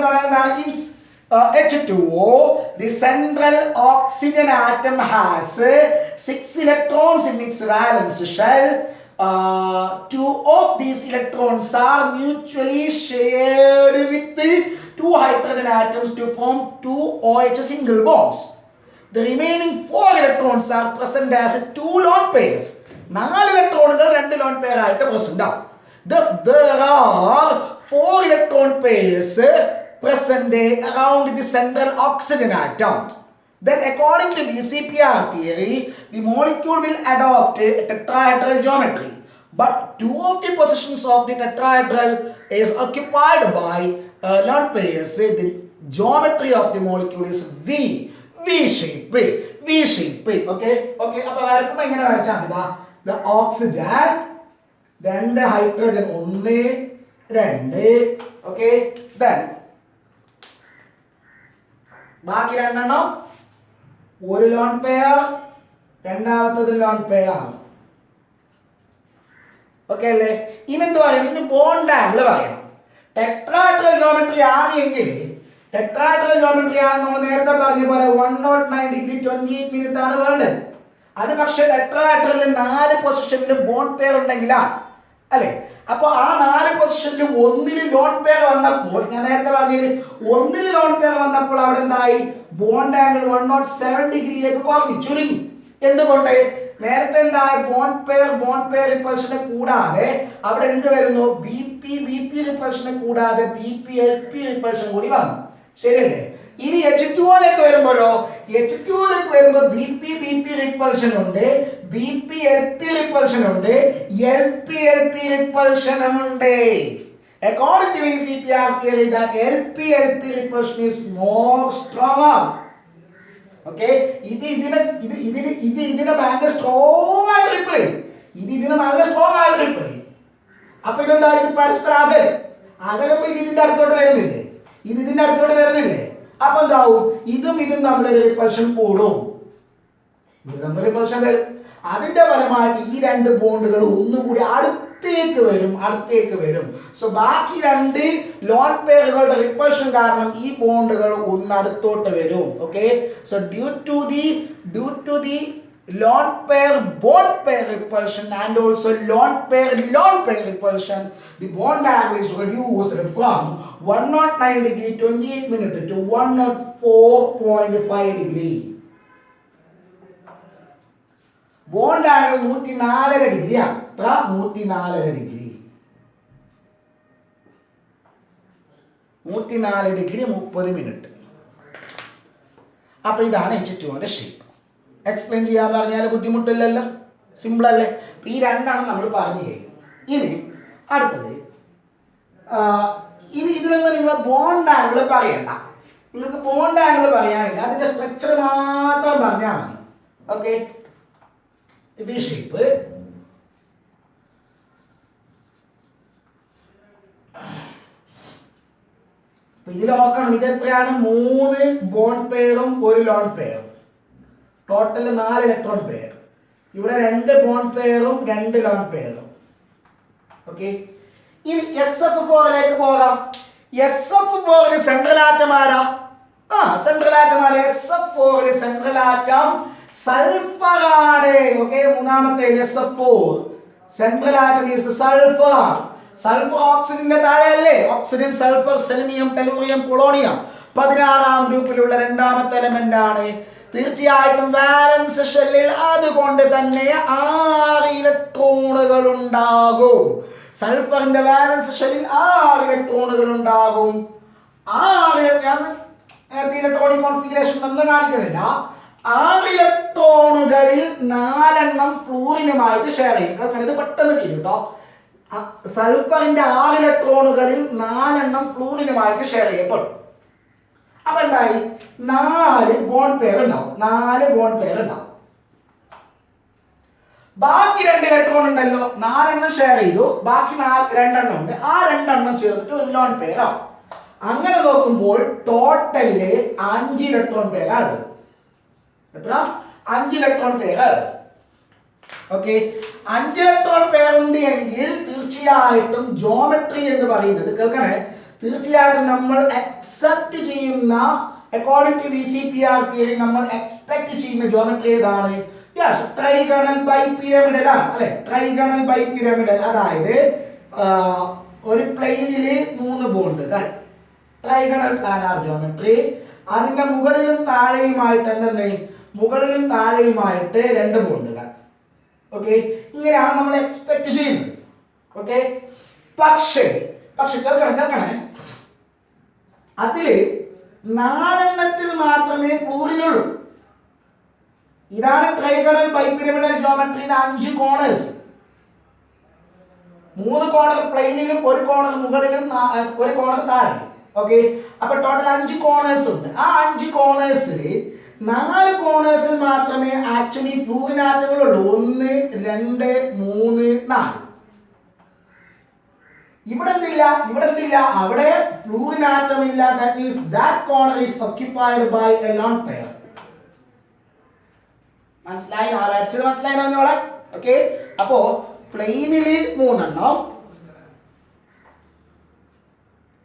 പറയുന്നതാണ് H2O, the central oxygen atom has 6 electrons in its valence shell. 2 of these electrons are mutually shared with 2 hydrogen atoms to form 2 OH single bonds. The remaining 4 electrons are present as 2 lone pairs. 4 ഇലക്ട്രോണുകൾ 2 ലോൺ പെയർ ആയിട്ട് പ്രസന്റ് ആവും. Thus there are 4 electron pairs present around the central oxygen atom. Then according to VCPR theory, the molecule will adopt a tetrahedral geometry. But 2 of the positions of the tetrahedral is occupied by lone pairs. The geometry of the molecule is V shape. Okay. അപ്പോൾ വരക്കുമ്പോൾ എങ്ങനെ വരച്ചാൽ മതി? The oxygen, 2 hydrogen, 1 2. Okay. Then ബാക്കി 2 എണ്ണം, ഒരു ലോൺ പെയർ, രണ്ടാമത്തത് ലോൺ പെയർ. ഓക്കെ അല്ലേ? ഇനി എന്ത് പറയണം? ഇനി ബോണ്ട് ആംഗിൾ പറയണം. ടെട്രാഹെഡ്രൽ ജോമെട്രി ആണെങ്കിൽ നമ്മൾ നേരത്തെ പറഞ്ഞ പോലെ 109 ഡിഗ്രി 28 മിനിറ്റ് ആണ് വേണ്ടത്. അത് പക്ഷേ ടെട്രാഹെഡ്രലിൽ 4 പൊസിഷനിലും ബോണ്ട് പെയർ ഉണ്ടെങ്കിലാണ് അല്ലെ. അപ്പോൾ ആ 4 പൊസിഷനിൽ ഒന്നിൽ ലോൺ പെയർ വന്നപ്പോൾ ഞാൻ നേരത്തെ പറഞ്ഞത് ഒന്നിൽ ലോൺ പെയർ വന്നപ്പോൾ അവിടെ എന്തായി ബോണ്ട് ആംഗിൾ 107 ഡിഗ്രിയിലേക്ക് കുറഞ്ഞു ചുരുങ്ങി. എന്തുകൊണ്ട്? നേരത്തെ ഉണ്ടായ ബോണ്ട് പെയർ റിപ്പൾഷനെ കൂടാതെ അവിടെ എന്ത് വരുന്നു ബി പി റിപ്പൾഷനെ കൂടാതെ LP റിപ്പൾഷൻ കൂടി വന്നു. ശരിയല്ലേ? ഇനി H2O വരുമ്പോഴോ H2O വരുമ്പോൾ BP റിപ്പൾഷൻ ഉണ്ട്, LP റിപ്പൾഷൻ ഉണ്ട്, LP റിപ്പൾഷനും ഉണ്ട്. According to VCPR theory that LP repulsion is more stronger. Okay, ഇതിനെ ഭയങ്കര സ്ട്രോങ് ആയിട്ട് റിപ്ലൈ ചെയ്യും. ഇതിനെ നല്ല സ്ട്രോങ് ആയിട്ട് റിപ്ലൈ ചെയ്യും. അപ്പൊ ഇതെന്തായാലും പരസ്പരം അകലുമ്പോ ഇതിന്റെ അടുത്തോട്ട് വരുന്നില്ലേ, ഇതിന്റെ അടുത്തോട്ട് വരുന്നില്ലേ, അപ്പൊ എന്താവും ഇതും തമ്മിലൊരു റിപ്പൾഷൻ കൂടും, ഇത് തമ്മിൽ റിപ്പൾഷൻ വരും. അതിന്റെ ഫലമായിട്ട് ഈ 2 ബോണ്ടുകൾ ഒന്നുകൂടി അടുത്തേക്ക് വരും. സോ ബാക്കി 2 ലോൺ പെയറുകളുടെ റിപ്പൾഷൻ കാരണം ഈ ബോണ്ടുകൾ ഒന്ന് അടുത്തോട്ട് വരും. Okay, so due to the lone pair bond pair repulsion and also loan pair repulsion, the bond angle is reduced from 109 degree 28 minutes to 104.5 degree. Bond angle 104.5 ഡിഗ്രിയാണ്. 104 ഡിഗ്രി 30 മിനിറ്റ്. അപ്പൊ ഇതാണ് H2O ഷേപ്പ്. എക്സ്പ്ലെയിൻ ചെയ്യാൻ പറഞ്ഞാൽ ബുദ്ധിമുട്ടില്ലല്ലോ, സിമ്പിൾ അല്ലേ? ഈ 2 നമ്മൾ പറഞ്ഞു കഴിഞ്ഞു. ഇനി അടുത്തത് ഇതിലൊന്നും നിങ്ങൾ ബോണ്ട് ആംഗിൾ പറയണ്ട. നിങ്ങൾക്ക് ബോണ്ട് ആംഗിൾ പറയാനില്ല, അതിന്റെ സ്ട്രക്ചർ മാത്രം പറഞ്ഞാൽ മതി. ഓക്കെ, V ഷേപ്പ് ഇതിൽ ഓർക്കണം, ഇത് എത്രയാണ്? 3 ബോണ്ട് പെയറും 1 ലോൺ പെയറും, ടോട്ടൽ 4 ഇലക്ട്രോൺ പെയർ. ഇവിടെ 2 ബോണ്ട് പെയറും 2 ലോൺ പെയറും. ഓക്കെ, ഇനി SF4 പോകാം. SF4 സെൻട്രൽ ആറ്റം ആരാ? സെൻട്രൽ ആറ്റം ആരാ? SF4 സെൻട്രൽ ആറ്റം സൾഫർ ആണ്. ഓക്കെ, മൂന്നാമത്തെ SF4 central atom is sulphur. Sulphur ഓക്സിജന്റെ താഴെയല്ലേ? Oxygen, sulphur, selenium, tellurium, polonium 16ാം ഗ്രൂപ്പിലുള്ള രണ്ടാമത്തെ എലമെന്റ് ആണ്. തീർച്ചയായിട്ടും വാലൻസ് ഷെല്ലിൽ അതുകൊണ്ട് തന്നെ 6 ഇലക്ട്രോണുകൾ ഉണ്ടാകും. സൾഫറിന്റെ വാലൻസ് ഷെല്ലിൽ 6 ഇലക്ട്രോണുകൾ ഉണ്ടാകും. 6 ഇലക്ട്രോണിക് കോൺഫിഗറേഷൻ ഒന്നും കാണിക്കുന്നില്ല. 6 ഇലക്ട്രോണുകളിൽ 4 ഫ്ലൂറിനുമായിട്ട് ഷെയർ ചെയ്യും. കാരണം ഇത് പെട്ടെന്ന് ചെയ്യും കേട്ടോ. സൾഫറിന്റെ 6 ഇലക്ട്രോണുകളിൽ 4 ഫ്ലൂറിനുമായിട്ട് ഷെയർ ചെയ്യപ്പെടും. അപ്പൊ എന്തായി? 4 ബോണ്ട് പെയർ ഉണ്ടാവും. ബാക്കി 2 ഇലക്ട്രോൺ ഉണ്ടല്ലോ, 4 ഷെയർ ചെയ്തു, ബാക്കി 2 ഉണ്ട്. ആ 2 ചേർത്തിട്ട് ഒരു ലോൺ പെയർ ആവും. അങ്ങനെ നോക്കുമ്പോൾ ടോട്ടലില് 5 ഇലക്ട്രോൺ പെയർ ആണ്. എത്ര? 5 ഇലക്ട്രോൺ പെയർ ആണ്. ഓക്കെ, 5 ഇലക്ട്രോൺ പെയർ ഉണ്ട് എങ്കിൽ തീർച്ചയായിട്ടും ജോമെട്രി എന്ന് പറയുന്നത് കേൾക്കണേ, തീർച്ചയായിട്ടും നമ്മൾ അക്സെപ്റ്റ് ചെയ്യുന്ന അക്കോർഡിംഗ് ടു VCPR തിയറി നമ്മൾ എക്സ്പെക്ട് ചെയ്യുന്ന ജോമെട്രി ഏതാണ്? യെസ്, ട്രൈഗണൽ ബൈപിരമിഡൽ ആണ് അല്ലെ? ട്രൈഗണൽ ബൈപിരമിഡൽ, അതായത് ഒരു പ്ലെയിനില് 3 ബോണ്ടുകൾ, ട്രൈഗണൽ പ്ലാനാർ ജോമെട്രി. അതിന്റെ മുകളിലും താഴെയുമായിട്ട് മുകളിലും താഴെയുമായിട്ട് 2 ബോണ്ടുകൾ. ഓക്കെ, ഇങ്ങനെയാണ് നമ്മൾ എക്സ്പെക്ട് ചെയ്യുന്നത്. ഓക്കെ, പക്ഷേ കേൾക്കണേ, അതില് 4 മാത്രമേ ഫ്ലൂറിനുള്ളൂ. ഇതാണ് trigonal bipyramidal ജോമെട്രിയുടെ 5 corners. 3 corner പ്ലെയിനിലും 1 corner മുകളിലും 1 കോർണർ താഴെ. ഓക്കെ, അപ്പൊ ടോട്ടൽ 5 കോർണേഴ്സ് ഉണ്ട്. ആ 5 കോർണേഴ്സിൽ 4 കോർണേഴ്സിൽ മാത്രമേ ആക്ച്വലി ഫ്ലൂറിൻ ആറ്റങ്ങളുള്ളൂ. 1, 2, 3, 4. ഇവിടെ എന്തില്ല, അവിടെ ഫ്ലൂറിൻ ആറ്റം ഇല്ല. That means that corner is occupied by a lone pair. മനസ്സിലായില്ലോ? ഓക്കെ, അപ്പോ പ്ലെയിനില് 3,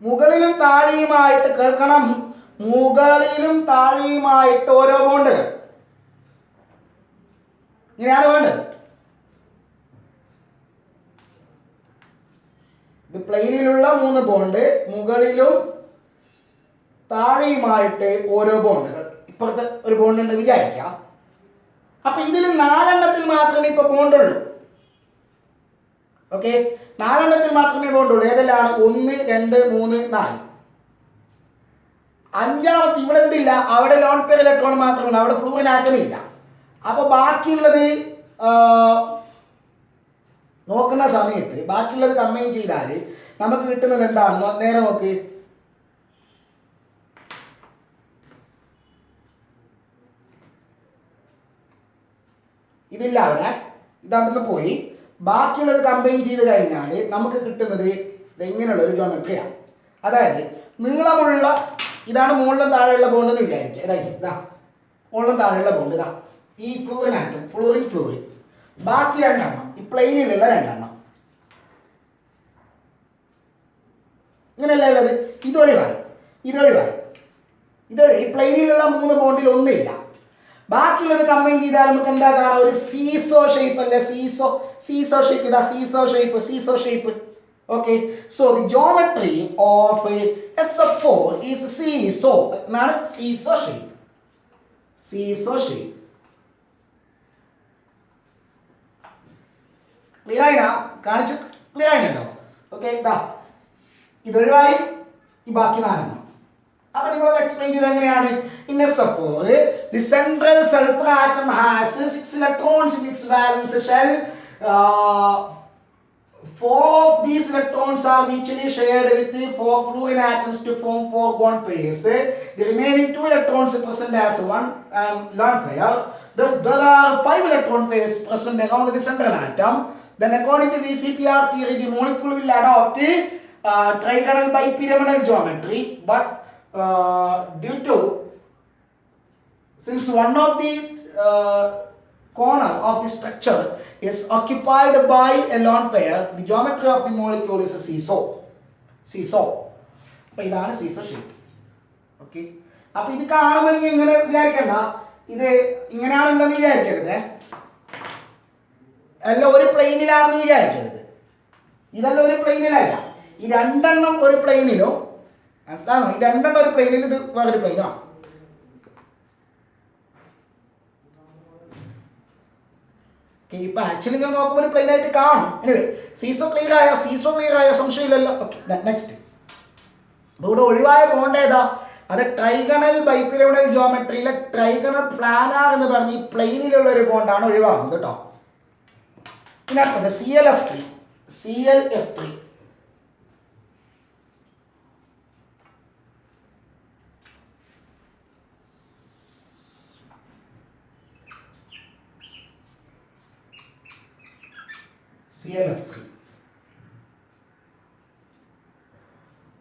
മുകളിലും താഴെയുമായിട്ട് കേൾക്കണം, മുകളിലും താഴെയുമായിട്ട് ഓരോ ബോണ്ട്. ഇങ്ങനെയാണ് വേണ്ടത്. ഇത് പ്ലെയിനിലുള്ള 3 ബോണ്ട്, മുകളിലും താഴെയുമായിട്ട് ഓരോ ബോണ്ടുകൾ. ഇപ്പുറത്ത് ഒരു ബോണ്ട് ഉണ്ട് വിചാരിക്കാം. അപ്പൊ ഇതിൽ 4 എണ്ണത്തിൽ മാത്രമേ ഇപ്പൊ ബോണ്ടുള്ളൂ. ഓക്കെ, 4 എണ്ണത്തിൽ മാത്രമേ ബോണ്ടുള്ളൂ. ഏതെല്ലാം? 1, 2, 3, 4. അഞ്ചാമത്തെ ഇവിടെ എന്തില്ല, അവിടെ ലോൺ പെയർ ഇലക്ട്രോൺ മാത്രമല്ല, അവിടെ ഫ്ലൂറിൻ ആറ്റം ഇല്ല. അപ്പൊ ബാക്കിയുള്ളത് നോക്കുന്ന സമയത്ത് ബാക്കിയുള്ളത് കമ്പൈൻ ചെയ്താൽ നമുക്ക് കിട്ടുന്നത് എന്താണ്? നേരെ നോക്ക്, ഇതില്ല അവിടെ, ഇതവിടുന്ന് പോയി. ബാക്കിയുള്ളത് കമ്പൈൻ ചെയ്ത് കഴിഞ്ഞാൽ നമുക്ക് കിട്ടുന്നത് ഇങ്ങനെയുള്ള ഒരു ജോമെട്രിയാണ്. അതായത് നീളമുള്ള, ഇതാണ് മുകളിലും താഴെയുള്ള ബോണ്ട് എന്ന് വിചാരിക്കുക. അതായത് ഇതാ മുകളിലും താഴെയുള്ള ബോണ്ട്, ഇതാ ഈ ഫ്ലൂറിൻ ആറ്റം, ഫ്ലൂറിൻ. ബാക്കി 2 എണ്ണം ഈ പ്ലെയിനിലുള്ള 2 എണ്ണം ഇങ്ങനെയല്ല ഉള്ളത്. ഇതൊഴിവായി. ഈ പ്ലെയിനിലുള്ള 3 ബോണ്ടിൽ ഒന്നില്ല. ബാക്കിയുള്ളത് കമ്പൈൻ ചെയ്താൽ നമുക്ക് എന്താ കാണാം? ഒരു സീസോ ഷേപ്പ് അല്ലേ? Seesaw shape. ഇതാ seesaw shape. Okay, so the geometry of SF4 is seesaw എന്നാണ്. Seesaw shape. ക്ലിയർ ആയിനാ? കാണിച്ച് ക്ലിയർ ആയിട്ടോ? ഓക്കെ, ഇതാ ഇതൊഴിവായി, ഈ ബാക്കി 4 എണ്ണം. അപ്പൊ നിങ്ങളത് എക്സ്പ്ലെയിൻ ചെയ്ത് എങ്ങനെയാണ്? In SF4 the central sulfur atom has 6 electrons in its valence shell. 4 of these electrons are mutually shared with 4 fluorine atoms to form 4 bond pairs. The remaining 2 electrons present as one lone pair. Thus there are 5 electron pairs present around the central atom. Then according to VCPR theory, the molecule will adopt trigonal bipyramidal geometry, but due to, since one of the corner of the structure is occupied by a lone pair, the geometry of the molecule is a seesaw. അപ്പോൾ ഇതാണ് സീസോ ഷേപ്പ്. ഓക്കെ, അപ്പൊ ഇത് കാണുമ്പോൾ നിങ്ങൾ ഇങ്ങനെ വിചാരിക്കണ്ട, ഇത് ഇങ്ങനെയാണുണ്ടെന്ന് വിചാരിക്കരുത്. അല്ല ഒരു പ്ലെയിനിലാണെന്ന് വിചാരിക്കരുത്. ഇതല്ല ഒരു പ്ലെയിനിലല്ല. ഈ 2 എണ്ണം ഒരു പ്ലെയിനിലും, മനസ്സിലാണോ? ഈ 2 എണ്ണം ഒരു പ്ലെയിനിൽ, ഇത് വേറൊരു പ്ലെയിനാണ്. ഇപ്പൊ ആക്ച്വലി ഇങ്ങനെ നോക്കുമ്പോൾ ഒരു പ്ലെയിൻ ആയിട്ട് കാണും. എനിവേ, സീസോ ക്ലിയർ ആയോ? സംശയമില്ലല്ലോ. Okay, next. ഇവിടെ ഒഴിവായ ബോണ്ട് ഏതാ? അത് ട്രൈഗണൽ ബൈപിരമിഡൽ ജോമെട്രിയിലെ ട്രൈഗണൽ പ്ലാനാർ എന്ന് പറഞ്ഞ ഈ പ്ലെയിനിലുള്ള ഒരു ബോണ്ടാണ് ഒഴിവാകുന്നത് കേട്ടോ. പിന്നെ അടുത്തത് ClF3.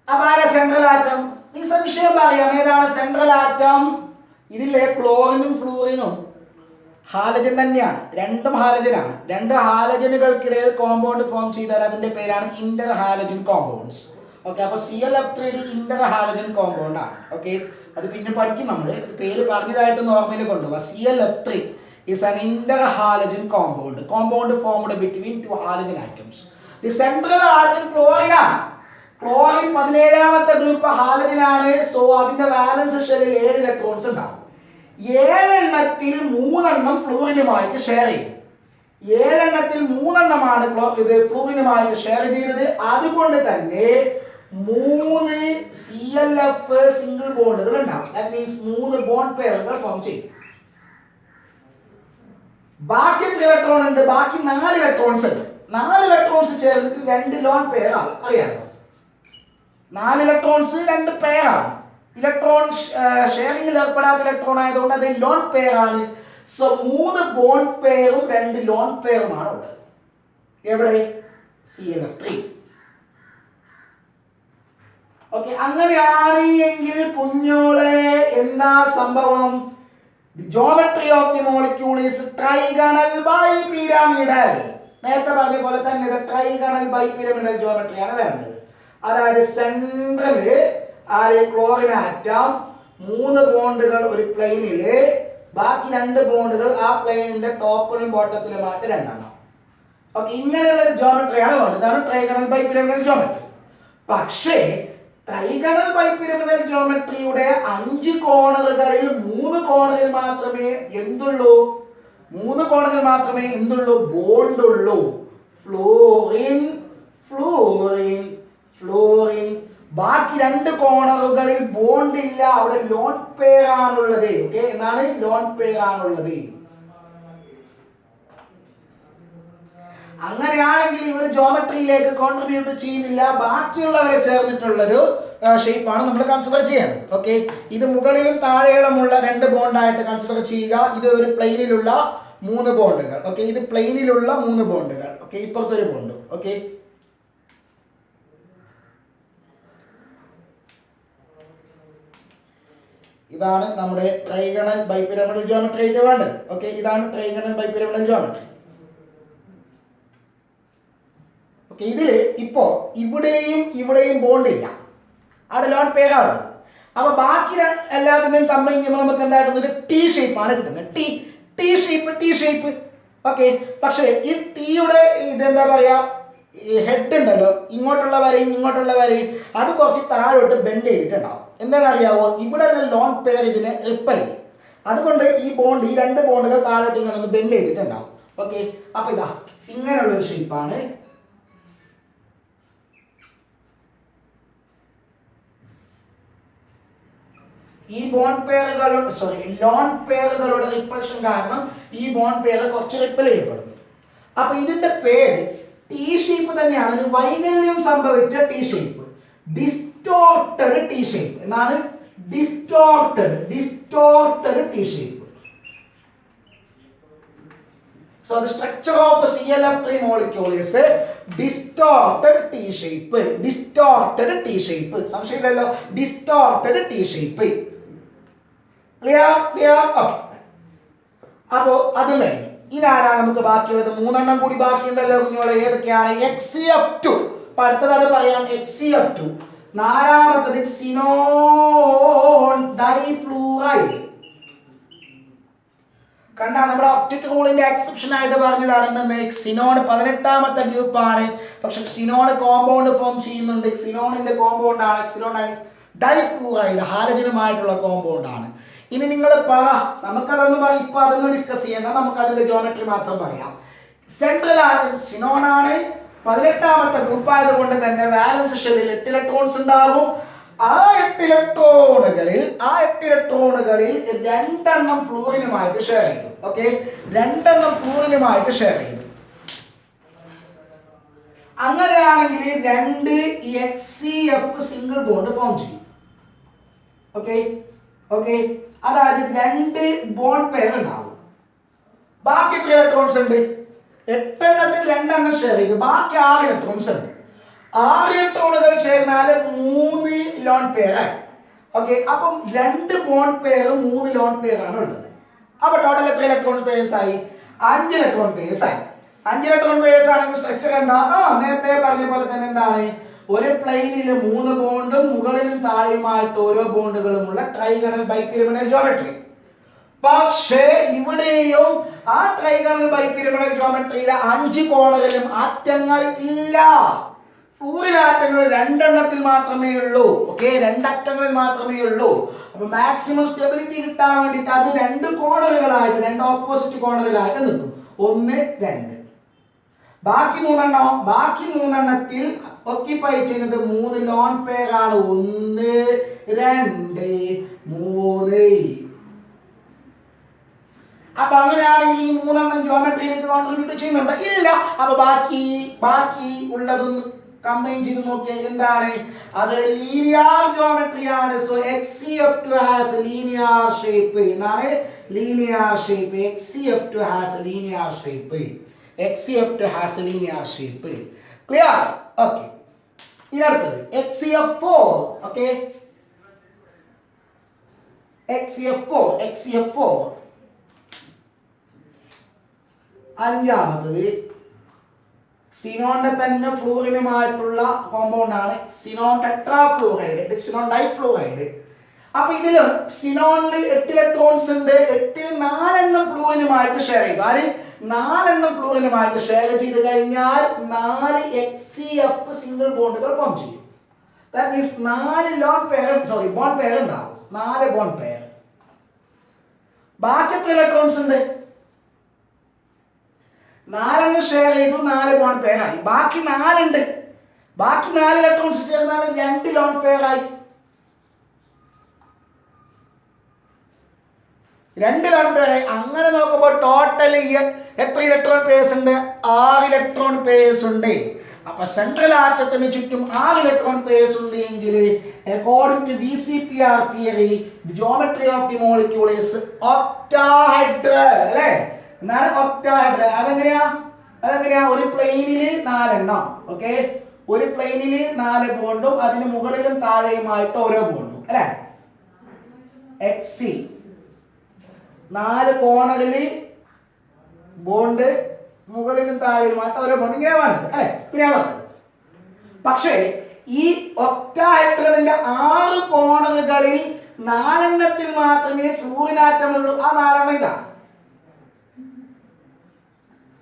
അപ്പാര സെൻട്രൽ ആറ്റം. ഈ സംശയം പറയാം, ഏതാണ് സെൻട്രൽ ആറ്റം? ഇതിലെ ക്ലോറിനും ഫ്ലൂറിനും ഹാലജൻ തന്നെയാണ്. 2 ഹാലജനാണ്. 2 ഹാലജനുകൾക്കിടയിൽ കോമ്പൗണ്ട് ഫോം ചെയ്താൽ അതിന്റെ പേരാണ് ഇന്റർ ഹാലജൻ കോമ്പൗണ്ട്സ്. ഓക്കെ, അപ്പൊ ClF3 ഇന്റർ ഹാലജൻ കോമ്പൗണ്ട് ആണ്. ഓക്കെ, അത് പിന്നെ പഠിക്കും. നമ്മൾ പേര് പറഞ്ഞതായിട്ട് ഓർമ്മയിൽ കൊണ്ടുപോകാം. ClF3 is an interhalogen compound formed between 2 halogen atoms. The central atom chlorine ആണ്. ക്ലോറിൻ 17ാമത്തെ ഗ്രൂപ്പ് ഹാലജൻ ആണ്. സോ അതിന്റെ വാലൻസ് ഷെല്ലിൽ 7 ഇലക്ട്രോൺസ് ഉണ്ടാവും. 7 എണ്ണത്തിൽ 3 എണ്ണം ഫ്ലൂറിനുമായിട്ട് ഷെയർ ചെയ്തു. 7 എണ്ണത്തിൽ 3 എണ്ണമാണ് ഇത് ഫ്ലൂറിനുമായിട്ട് ഷെയർ ചെയ്തത്. അതുകൊണ്ട് തന്നെ 3 ClF സിംഗിൾ ബോണ്ടുകൾ ഉണ്ടാവും. ദാറ്റ് മീൻസ് 3 ബോണ്ട് പെയറുകൾ ഫോം ചെയ്യും. ബാക്കി എത്ര ഇലക്ട്രോൺ ഉണ്ട്? ബാക്കി 4 ഇലക്ട്രോൺസ് ഉണ്ട്. 4 ഇലക്ട്രോൺസ് ചേർന്നിട്ട് 2 ലോൺ പെയർ ആണ്. അറിയാമോ? 4 ഇലക്ട്രോൺസ് 2 പെയർ ആണ്. ഇലക്ട്രോൺ ഷെയറിംഗിൽ ഏർപ്പെടാത്ത ഇലക്ട്രോൺ ആയതുകൊണ്ട് അത് ലോൺ പെയർ ആണ്. സോ 3 ബോണ്ട് പെയറും 2 ലോൺ പെയറുമാണ് ഉള്ളത്. എവിടെ? ClF3. ഓക്കെ, അങ്ങനെയാണ് എങ്കിൽ കുഞ്ഞോളെ എന്താ സംഭവം? The geometry of the molecule is trigonal bipyramidal. നേരത്തെ പറഞ്ഞ പോലെ തന്നെ ഇത് ട്രൈഗണൽ ബൈപിരമിഡൽ ജോമെട്രി ആണ് വേണ്ടത്. അതായത് സെൻട്രല് ക്ലോറിൻ ആറ്റം, 3 ബോണ്ടുകൾ ഒരു പ്ലെയിനില്, ബാക്കി 2 ബോണ്ടുകൾ ആ പ്ലെയിനിന്റെ ടോപ്പിലും ബോട്ടത്തിലുമായിട്ട് 2 എണ്ണം. ഓക്കെ, ഇങ്ങനെയുള്ള ഒരു ജോമെട്രിയാണ് വേണ്ടത്. ഇതാണ് ട്രൈഗണൽ ബൈപിരമിഡൽ ജോമെട്രി. പക്ഷേ ട്രൈഗണൽ ബൈപിരമിഡൽ ജോമെട്രിയുടെ 5 കോണറുകളിൽ 3 കോണറിൽ മാത്രമേ എന്തുള്ളൂ? 3 കോണറിൽ മാത്രമേ എന്തുള്ളൂ? ബോണ്ട് ഉള്ളൂ. Florin, florin, florin. ബാക്കി 2 കോണറുകളിൽ ബോണ്ട് ഇല്ല. അവിടെ ലോൺ പെയർ ആണുള്ളത്. ഓക്കെ, എന്നാണ് ലോൺ പെയർ ആണുള്ളത്. അങ്ങനെയാണെങ്കിൽ ഇവർ ജോമെട്രിയിലേക്ക് കോൺട്രിബ്യൂട്ട് ചെയ്യുന്നില്ല. ബാക്കിയുള്ളവരെ ചേർന്നിട്ടുള്ളൊരു ഷേപ്പാണ് നമ്മൾ കൺസിഡർ ചെയ്യേണ്ടത്. ഓക്കെ, ഇത് മുകളിലും താഴെയുമുള്ള 2 ബോണ്ടായിട്ട് കൺസിഡർ ചെയ്യുക. ഇത് ഒരു പ്ലെയിനിലുള്ള 3 ബോണ്ടുകൾ. ഓക്കെ, ഇത് പ്ലെയിനിലുള്ള 3 ബോണ്ടുകൾ. Okay, ഇപ്പുറത്തൊരു bond. ഓക്കെ, ഇതാണ് നമ്മുടെ ട്രൈഗണൽ ബൈപിരമിഡൽ ജോമെട്രി ആയിട്ട് വേണ്ടത്. ഓക്കെ, ഇതാണ് ട്രൈഗണൽ ബൈപിരമിഡൽ ജോമെട്രി. ഓക്കെ, ഇതില് ഇപ്പോ ഇവിടെയും ഇവിടെയും ബോണ്ട് ഇല്ല. അവിടെ ലോൺ പേരാണുള്ളത്. അപ്പൊ ബാക്കി എല്ലാത്തിനും കമ്പൈൻ ചെയ്യുമ്പോൾ നമുക്ക് എന്തായിട്ടുള്ളത്? ഒരു ടി ഷേപ്പ് ആണ് കിട്ടുന്നത്. T shape. ഓക്കെ, പക്ഷേ ഈ ടീയുടെ ഇതെന്താ പറയാ, ഈ ഹെഡ് ഉണ്ടല്ലോ, ഇങ്ങോട്ടുള്ള വരയും അത് കുറച്ച് താഴോട്ട് ബെൻഡ് ചെയ്തിട്ടുണ്ടാവും. എന്താണെന്നറിയാവോ? ഇവിടെ ലോൺ പെയർ ഇതിനെ റിപ്പൽ ചെയ്യും. അതുകൊണ്ട് ഈ 2 ബോണ്ടുകൾ താഴോട്ട് ഇങ്ങനെ ഒന്ന് ബെൻഡ് ചെയ്തിട്ടുണ്ടാവും. ഓക്കെ, അപ്പൊ ഇതാ ഇങ്ങനെയുള്ളൊരു ഷേപ്പാണ്. ഈ ബോണ്ട് പെയറുകളുടെ ലോൺ പെയറുകളുടെ റിപ്പൽഷൻ കാരണം ഈ ബോണ്ട് പെയർ കുറച്ച് റിപ്പൽ ചെയ്യപ്പെടുന്നു. അപ്പൊ ഇതിന്റെ പേര് ടി ഷേപ്പ് തന്നെയാണ്. ഒരു വൈകല്യം സംഭവിച്ച T shape, distorted T shape എന്നാണ്. Distorted T shape. So the structure of a ClF3 molecule is a distorted T shape. സംശയമില്ലല്ലോ, distorted T shape. Clear? അപ്പോ അത് കഴിഞ്ഞു. ഇതാരാ നമുക്ക് ബാക്കിയുള്ളത്? 3 എണ്ണം കൂടി ബാക്കിയുണ്ടല്ലോ കുഞ്ഞോളെ. ഏതൊക്കെയാണ്? HCF2. അടുത്തത് അത് പറയാം. HCF2. 4ാമത്തത് സിനോൺ ഡൈഫ്ലൂറൈഡ്. കണ്ട, നമ്മുടെ ഒക്ടറ്റ് റൂളിന്റെ എക്സെപ്ഷൻ ആയിട്ട് പറഞ്ഞതാണ്. സിനോൺ 18ാമത്തെ ഗ്രൂപ്പാണ്. പക്ഷെ സിനോൺ കോമ്പൗണ്ട് ഫോം ചെയ്യുന്നുണ്ട്. സിനോണിന്റെ കോമ്പൗണ്ട് ആണ് സിനോൺ ഡൈഫ്ലൂറൈഡ്, ഹാലജനുമായിട്ടുള്ള കോമ്പൗണ്ട് ആണ്. ഇനി നിങ്ങൾ നമുക്കതൊന്നും ഇപ്പൊ അതൊന്നും ഡിസ്കസ് ചെയ്യണ്ട, നമുക്ക് അതിന്റെ ജോമെട്രി മാത്രം പറയാം. സെൻട്രൽ ആറ്റം സിനോൺ ആണ്. 18ാമത്തെ ഗ്രൂപ്പ് ആയതുകൊണ്ട് തന്നെ വാലൻസ് ഷെല്ലിൽ 8 ഇലക്ട്രോൺസ് ഉണ്ടാകും. ആ 8 ഇലക്ട്രോണുകളിൽ 2 എണ്ണം ഫ്ലൂറിനുമായിട്ട് ഷെയർ ചെയ്തു. ഓക്കെ, 2 എണ്ണം ഫ്ലൂറിനുമായിട്ട് ഷെയർ ചെയ്തു. അങ്ങനെയാണെങ്കിൽ 2 HCF സിംഗിൾ ബോണ്ട് ഫോം ചെയ്യും. ഓക്കെ, അതായത് 2 ബോണ്ട് പെയർ ഉണ്ടാവും. ബാക്കി എത്ര ഇലക്ട്രോൺസ് ഉണ്ട്? 8 എണ്ണത്തിൽ 2 എണ്ണം ഷെയർ ചെയ്തു. ബാക്കി 6 ഇലക്ട്രോൺസ് ഉണ്ട്. 6 ഇലക്ട്രോണുകൾ ചേർന്നാൽ 3 ലോൺ പെയർ ആയി. ഓക്കെ, അപ്പം 2 ബോണ്ട് പെയറും 3 ലോൺ പെയർ ആണ് ഉള്ളത്. അപ്പൊ ടോട്ടൽ എത്ര ഇലക്ട്രോൺ പെയർസ് ആയി? 5 ഇലക്ട്രോൺ പെയർസ് ആയി. 5 ഇലക്ട്രോൺ പെയർസ് ആണെങ്കിൽ സ്ട്രക്ചർ എന്താ? നേരത്തെ പറഞ്ഞ പോലെ തന്നെ എന്താണ്? ഒരു പ്ലെയിനിൽ 3 ബോണ്ടും മുകളിലും താഴെയുമായിട്ട് ഓരോ ബോണ്ടുകളുമുള്ള ട്രൈഗണൽ ബൈപിരമിഡൽ ജോമെട്രി. പക്ഷേ ഇവിടെയും ആ ട്രൈഗണൽ ബൈപിരമിഡൽ ജോമെട്രിയിലെ 5 കോണുകളിലും ആറ്റങ്ങൾ ഇല്ല. ഫ്ലൂറിൻ ആറ്റങ്ങൾ 2 എണ്ണത്തിൽ മാത്രമേ ഉള്ളൂ. ഓക്കെ, 2 ആറ്റങ്ങളിൽ മാത്രമേ ഉള്ളൂ. അപ്പൊ മാക്സിമം സ്റ്റെബിലിറ്റി കിട്ടാൻ വേണ്ടിയിട്ട് അത് 2 കോണറുകളായിട്ട്, 2 ഓപ്പോസിറ്റ് കോണറുകളായിട്ട് നിൽക്കും. 1, 2. ബാക്കി 3 എണ്ണം, ബാക്കി 3 എണ്ണത്തിൽ ഒക്യുപ്പൈ ചെയ്യുന്നത് 3 ലോൺ പെയർ ആണ്. 1, 2, 3. അപ്പൊ അങ്ങനെയാണെങ്കിൽ ഈ 3 എണ്ണം ജോമെട്രിയിലേക്ക് കോൺട്രിബ്യൂട്ട് ചെയ്യുന്നുണ്ട്? ഇല്ല. അപ്പൊ ബാക്കി ഉള്ളതൊന്ന് കമ്പൈൻ ചെയ്ത് നോക്കിയാൽ എന്താണ്? അത് ലീനിയർ ജോമെട്രി ആണ്. So HCF2 has linear shape. എന്നാണ് linear shape. HCF2 has linear shape. HCF2 has linear shape. Clear? Okay, ഇനി അടുത്തത് HCF4. ഓക്കെ, HCF4 അഞ്ചാമത്തത് സിനോണിന്റെ തന്നെ ഫ്ലൂറിനുമായിട്ടുള്ള കോമ്പൗണ്ട് ആണ്. Xenon tetrafluoride, xenon difluoride. അപ്പൊ ഇതിലും സിനോണിൽ 8 ഇലക്ട്രോൺസ് ഉണ്ട്. 8ൽ 4 എണ്ണം ഫ്ലൂറിനുമായിട്ട് ഷെയർ ചെയ്തു. നാലെണ്ണം ഫ്ലൂറിനുമായിട്ട് ഷെയർ ചെയ്ത് കഴിഞ്ഞാൽ 4 HCF സിംഗിൾ ബോണ്ടുകൾ ഫോം ചെയ്യും. ദാറ്റ് മീൻസ് 4 ബോണ്ട് പെയർ ഉണ്ടാവും. 4 ബോണ്ട് പെയർ. ബാക്കി എത്ര ഇലക്ട്രോൺസ് ഉണ്ട്? 4 ഷെയർ ചെയ്തു, 4 ബോണ്ട് പെയർ ആയി. ബാക്കി 4 ഉണ്ട്. ബാക്കി 4 ഇലക്ട്രോൺസ് ചേർന്നാൽ 2 ലോൺ പെയർ ആയി. 2 ലോൺ പെയർ ആയി. അങ്ങനെ നോക്കുമ്പോൾ ടോട്ടൽ എത്ര ഇലക്ട്രോൺ പെയർസ് ഉണ്ട്? 6 ഇലക്ട്രോൺ പെയർസ് ഉണ്ട്. അപ്പൊ സെൻട്രൽ ആറ്റത്തിന് ചുറ്റും 6 ഇലക്ട്രോൺ പെയർസ് ഉണ്ട് എങ്കിൽ according to VCPR theory geometry of the molecule is octahedral അല്ലേ? എന്താണ് ഒക്ടാഹെഡ്രൽ? അതെങ്ങനെയാ? ഒരു പ്ലെയിനിൽ 4 എണ്ണം. ഓക്കെ, ഒരു പ്ലെയിനിൽ 4 ബോണ്ടും അതിന് മുകളിലും താഴെയുമായിട്ട് ഓരോ ബോണ്ടും അല്ലേ? XC 4 കോണറില് ബോണ്ട് മുകളിലും താഴെയുമായിട്ട് ഓരോ ബോണ്ട് ഇങ്ങനെ വേണ്ടത് അല്ലെ? ഇങ്ങനെയാ വേണ്ടത്. പക്ഷേ ഈ ഒക്ടാഹെഡ്രലിന്റെ 6 കോണറുകളിൽ 4 മാത്രമേ ഫ്ലൂറിൻ ആറ്റം ഉള്ളൂ. ആ 4 ഇതാണ്.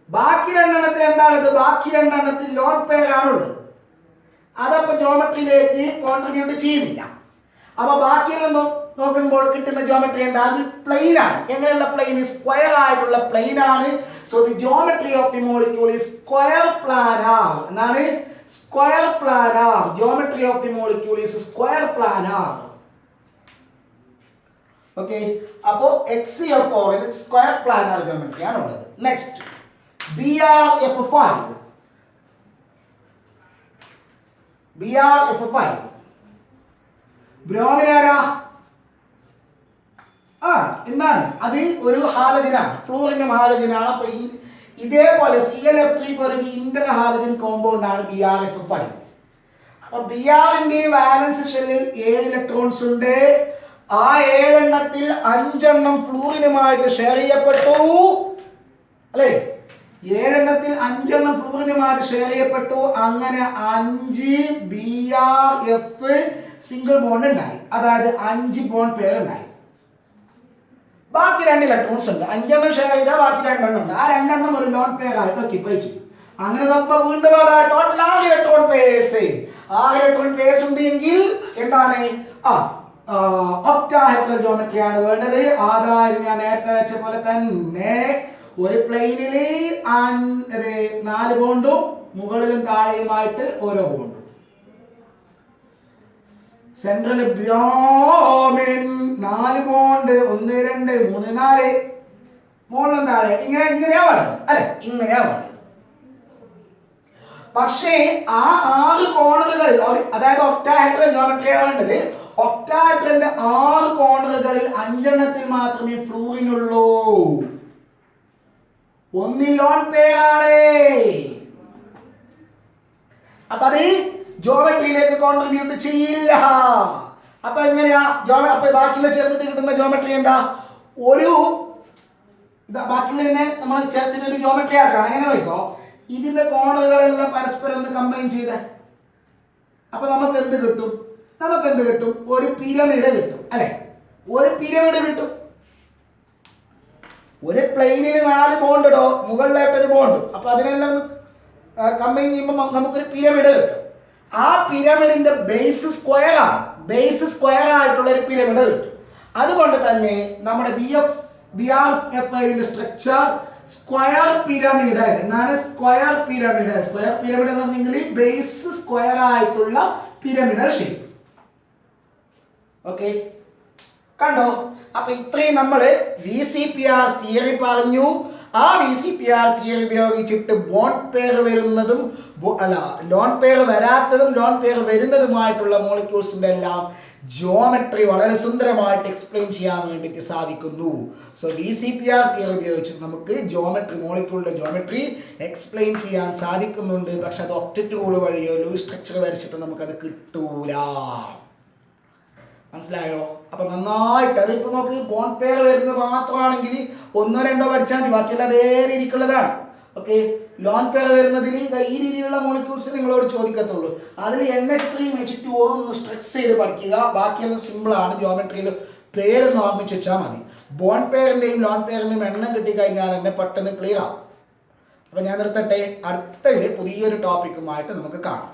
ബാക്കി 2 എന്താണത്? ബാക്കി 2 ലോൺ പെയർ ആണുള്ളത്. അതപ്പോ ജോമെട്രിയിലേക്ക് കോൺട്രിബ്യൂട്ട് ചെയ്യുന്നില്ല. അപ്പൊ ബാക്കിയെല്ലാം നോക്കുമ്പോൾ കിട്ടുന്ന ജോമെട്രി എന്താ? പ്ലെയിൻ ആണ്. എങ്ങനെയുള്ള പ്ലെയിൻ? സ്ക്വയർ ആയിട്ടുള്ള പ്ലെയിൻ ആണ്. So the geometry of the molecule is square planar. എന്താണ്? Square planar. Geometry of the molecule is square planar. Okay, അപ്പോ HCF4 സ്ക്വയർ പ്ലാനാർ ജോമെട്രി ആണ് ഉള്ളത്. Next BRF5. ബ്രോമിൻ ആരാ? എന്താണ്? അത് ഒരു ഹാലജനാണ്. ഫ്ലൂറിനും ഹാലജനാണ്. അപ്പൊ ഇതേപോലെ ClF3 ഒരു ഇന്റർ ഹാലജൻ കോമ്പൗണ്ട് ആണ് BRF5. അപ്പൊ BRന്റെ വാലൻസ് ഷെല്ലിൽ 7 ഇലക്ട്രോൺസ് ഉണ്ട്. ആ 7 എണ്ണത്തിൽ 5 എണ്ണം ഫ്ലൂറിനുമായിട്ട് ഷെയർ ചെയ്യപ്പെട്ടു അല്ലേ? 7 എണ്ണത്തിൽ 5 എണ്ണം ഫ്ലൂറിനുമായിട്ട് ഷെയർ ചെയ്യപ്പെട്ടു. അങ്ങനെ 5 BRF സിംഗിൾ ബോണ്ട് ഉണ്ടായി. അതായത് 5 ബോണ്ട് പെയർ ഉണ്ടായി. ബാക്കി 2 ഇലക്ട്രോൺസ് ഉണ്ട്. 5 എണ്ണം ഷെയർ ചെയ്താൽ ബാക്കി 2 എണ്ണം ഉണ്ട്. ആ 2 എണ്ണം ഒരു ലോൺ പെയർ ആയിട്ട് ഒക്യുപ്പൈ ചെയ്യും. അങ്ങനെ നോക്കുമ്പോൾ വീണ്ടും total 6 electron pairs. 6 electron pairs ഉണ്ടെങ്കിൽ എന്താണ്? ഒക്ടാഹെഡ്രൽ ജോമെട്രി ആണ് വേണ്ടത്. അതായത് ഞാൻ നേരത്തെ വെച്ച പോലെ തന്നെ ഒരു പ്ലെയിനില് 4 ബോണ്ടും മുകളിലും താഴെയുമായിട്ട് ഓരോ ബോണ്ടും. സെൻട്രൽ ബ്രോമിൻ 4 ബോണ്ട് 1 2 3 4 മുകളിലും താഴെ ഇങ്ങനെയാ വേണ്ടത് അല്ലെ? ഇങ്ങനെയാ വേണ്ടത്. പക്ഷേ ആ 6 കോണറുകളിൽ അതായത് ഒക്ടാഹെഡ്രൽ ജോമെട്രിയാ വേണ്ടത്. ഒക്ടാഹെഡ്രലിന്റെ 6 കോണറുകളിൽ 5 എണ്ണത്തിൽ മാത്രമേ ഫ്ലൂറിൻ ഉള്ളൂ. 1 ലോൺ പെയർ ആണ്. അപ്പൊ അത് ജോമെട്രിയിലേക്ക് കോൺട്രിബ്യൂട്ട് ചെയ്യില്ല. അപ്പൊ എങ്ങനെയാ അപ്പൊ ബാക്കിയുള്ള ചേർത്തിട്ട് കിട്ടുന്ന ജോമെട്രി എന്താ? ബാക്കിയുള്ള തന്നെ നമ്മൾ ചേർത്തിട്ട് ഒരു ജോമെട്രി ആക്കാണ്. എങ്ങനെ നോക്കോ? ഇതിന്റെ കോണുകളെല്ലാം പരസ്പരം ഒന്ന് കമ്പൈൻ ചെയ്ത് അപ്പൊ നമുക്ക് എന്ത് കിട്ടും? ഒരു പിരമിഡ് കിട്ടും അല്ലെ? ഒരു പിരമിഡ് കിട്ടും. ഒരു പ്ലെയിനിൽ 4 ബോണ്ട് ഇടോ, മുകളിലായിട്ട് ഒരു ബോണ്ട്. അപ്പൊ അതിനെല്ലാം കമ്പൈൻ ചെയ്യുമ്പോൾ നമുക്കൊരു പിരമിഡ് കിട്ടും. ആ പിരമിഡിന്റെ ബേസ് സ്ക്വയർ ആണ്. ബേസ് സ്ക്വയർ ആയിട്ടുള്ള ഒരു പിരമിഡ് കിട്ടും. അതുകൊണ്ട് തന്നെ നമ്മുടെ BRF5 സ്ട്രക്ചർ സ്ക്വയർ പിരമിഡ് എന്നാണ്. സ്ക്വയർ പിരമിഡ് എന്ന് പറഞ്ഞെങ്കിൽ ബേസ് സ്ക്വയർ ആയിട്ടുള്ള പിരമിഡൽ ഷേപ്പ്. ഓക്കെ, കണ്ടോ? അപ്പൊ ഇത്രയും നമ്മള് VCPR തിയറി പറഞ്ഞു. ആ VCPR തിയറി ഉപയോഗിച്ചിട്ട് ബോണ്ട് പെയർ വരുന്നതും ലോൺ പെയർ വരാത്തതും ലോൺ പെയർ വരുന്നതുമായിട്ടുള്ള മോളിക്യൂൾസിന്റെ എല്ലാം ജോമെട്രി വളരെ സുന്ദരമായിട്ട് എക്സ്പ്ലെയിൻ ചെയ്യാൻ വേണ്ടിയിട്ട് സാധിക്കുന്നു. സോ VCPR തിയറി ഉപയോഗിച്ച് നമുക്ക് മോളിക്യൂളിന്റെ ജോമെട്രി എക്സ്പ്ലെയിൻ ചെയ്യാൻ സാധിക്കുന്നുണ്ട്. പക്ഷെ അത് ഒക്ടറ്റ് റൂൾ വഴിയോ ലൂയിസ് സ്ട്രക്ചർ വരച്ചിട്ട് നമുക്കത് കിട്ടൂല. മനസ്സിലായോ? അപ്പൊ നന്നായിട്ട് അതിപ്പോ നമുക്ക് ബോണ്ട് പെയർ വരുന്നത് മാത്രമാണെങ്കിൽ 1 2 പഠിച്ചാൽ മതി. ബാക്കിയുള്ള അതേ രീതിക്കുള്ളതാണ്. ഓക്കെ, ലോൺ പെയർ വരുന്നതിൽ ഈ രീതിയിലുള്ള മോളിക്യൂൾസ് നിങ്ങളോട് ചോദിക്കത്തുള്ളൂ. അതിൽ NH3 H2O ഒന്ന് സ്ട്രെസ് ചെയ്ത് പഠിക്കുക. ബാക്കിയെല്ലാം സിമ്പിൾ ആണ്. ജോമെട്രിയിൽ പേര് ഓർമ്മിച്ച് വെച്ചാൽ മതി. ബോണ്ട് പെയറിന്റെയും ലോൺ പെയറിന്റെയും എണ്ണം കിട്ടിക്കഴിഞ്ഞാൽ തന്നെ പെട്ടെന്ന് ക്ലിയർ ആവും. അപ്പൊ ഞാൻ നിർത്തട്ടെ. അടുത്തതിൽ പുതിയൊരു ടോപ്പിക്കുമായിട്ട് നമുക്ക് കാണാം.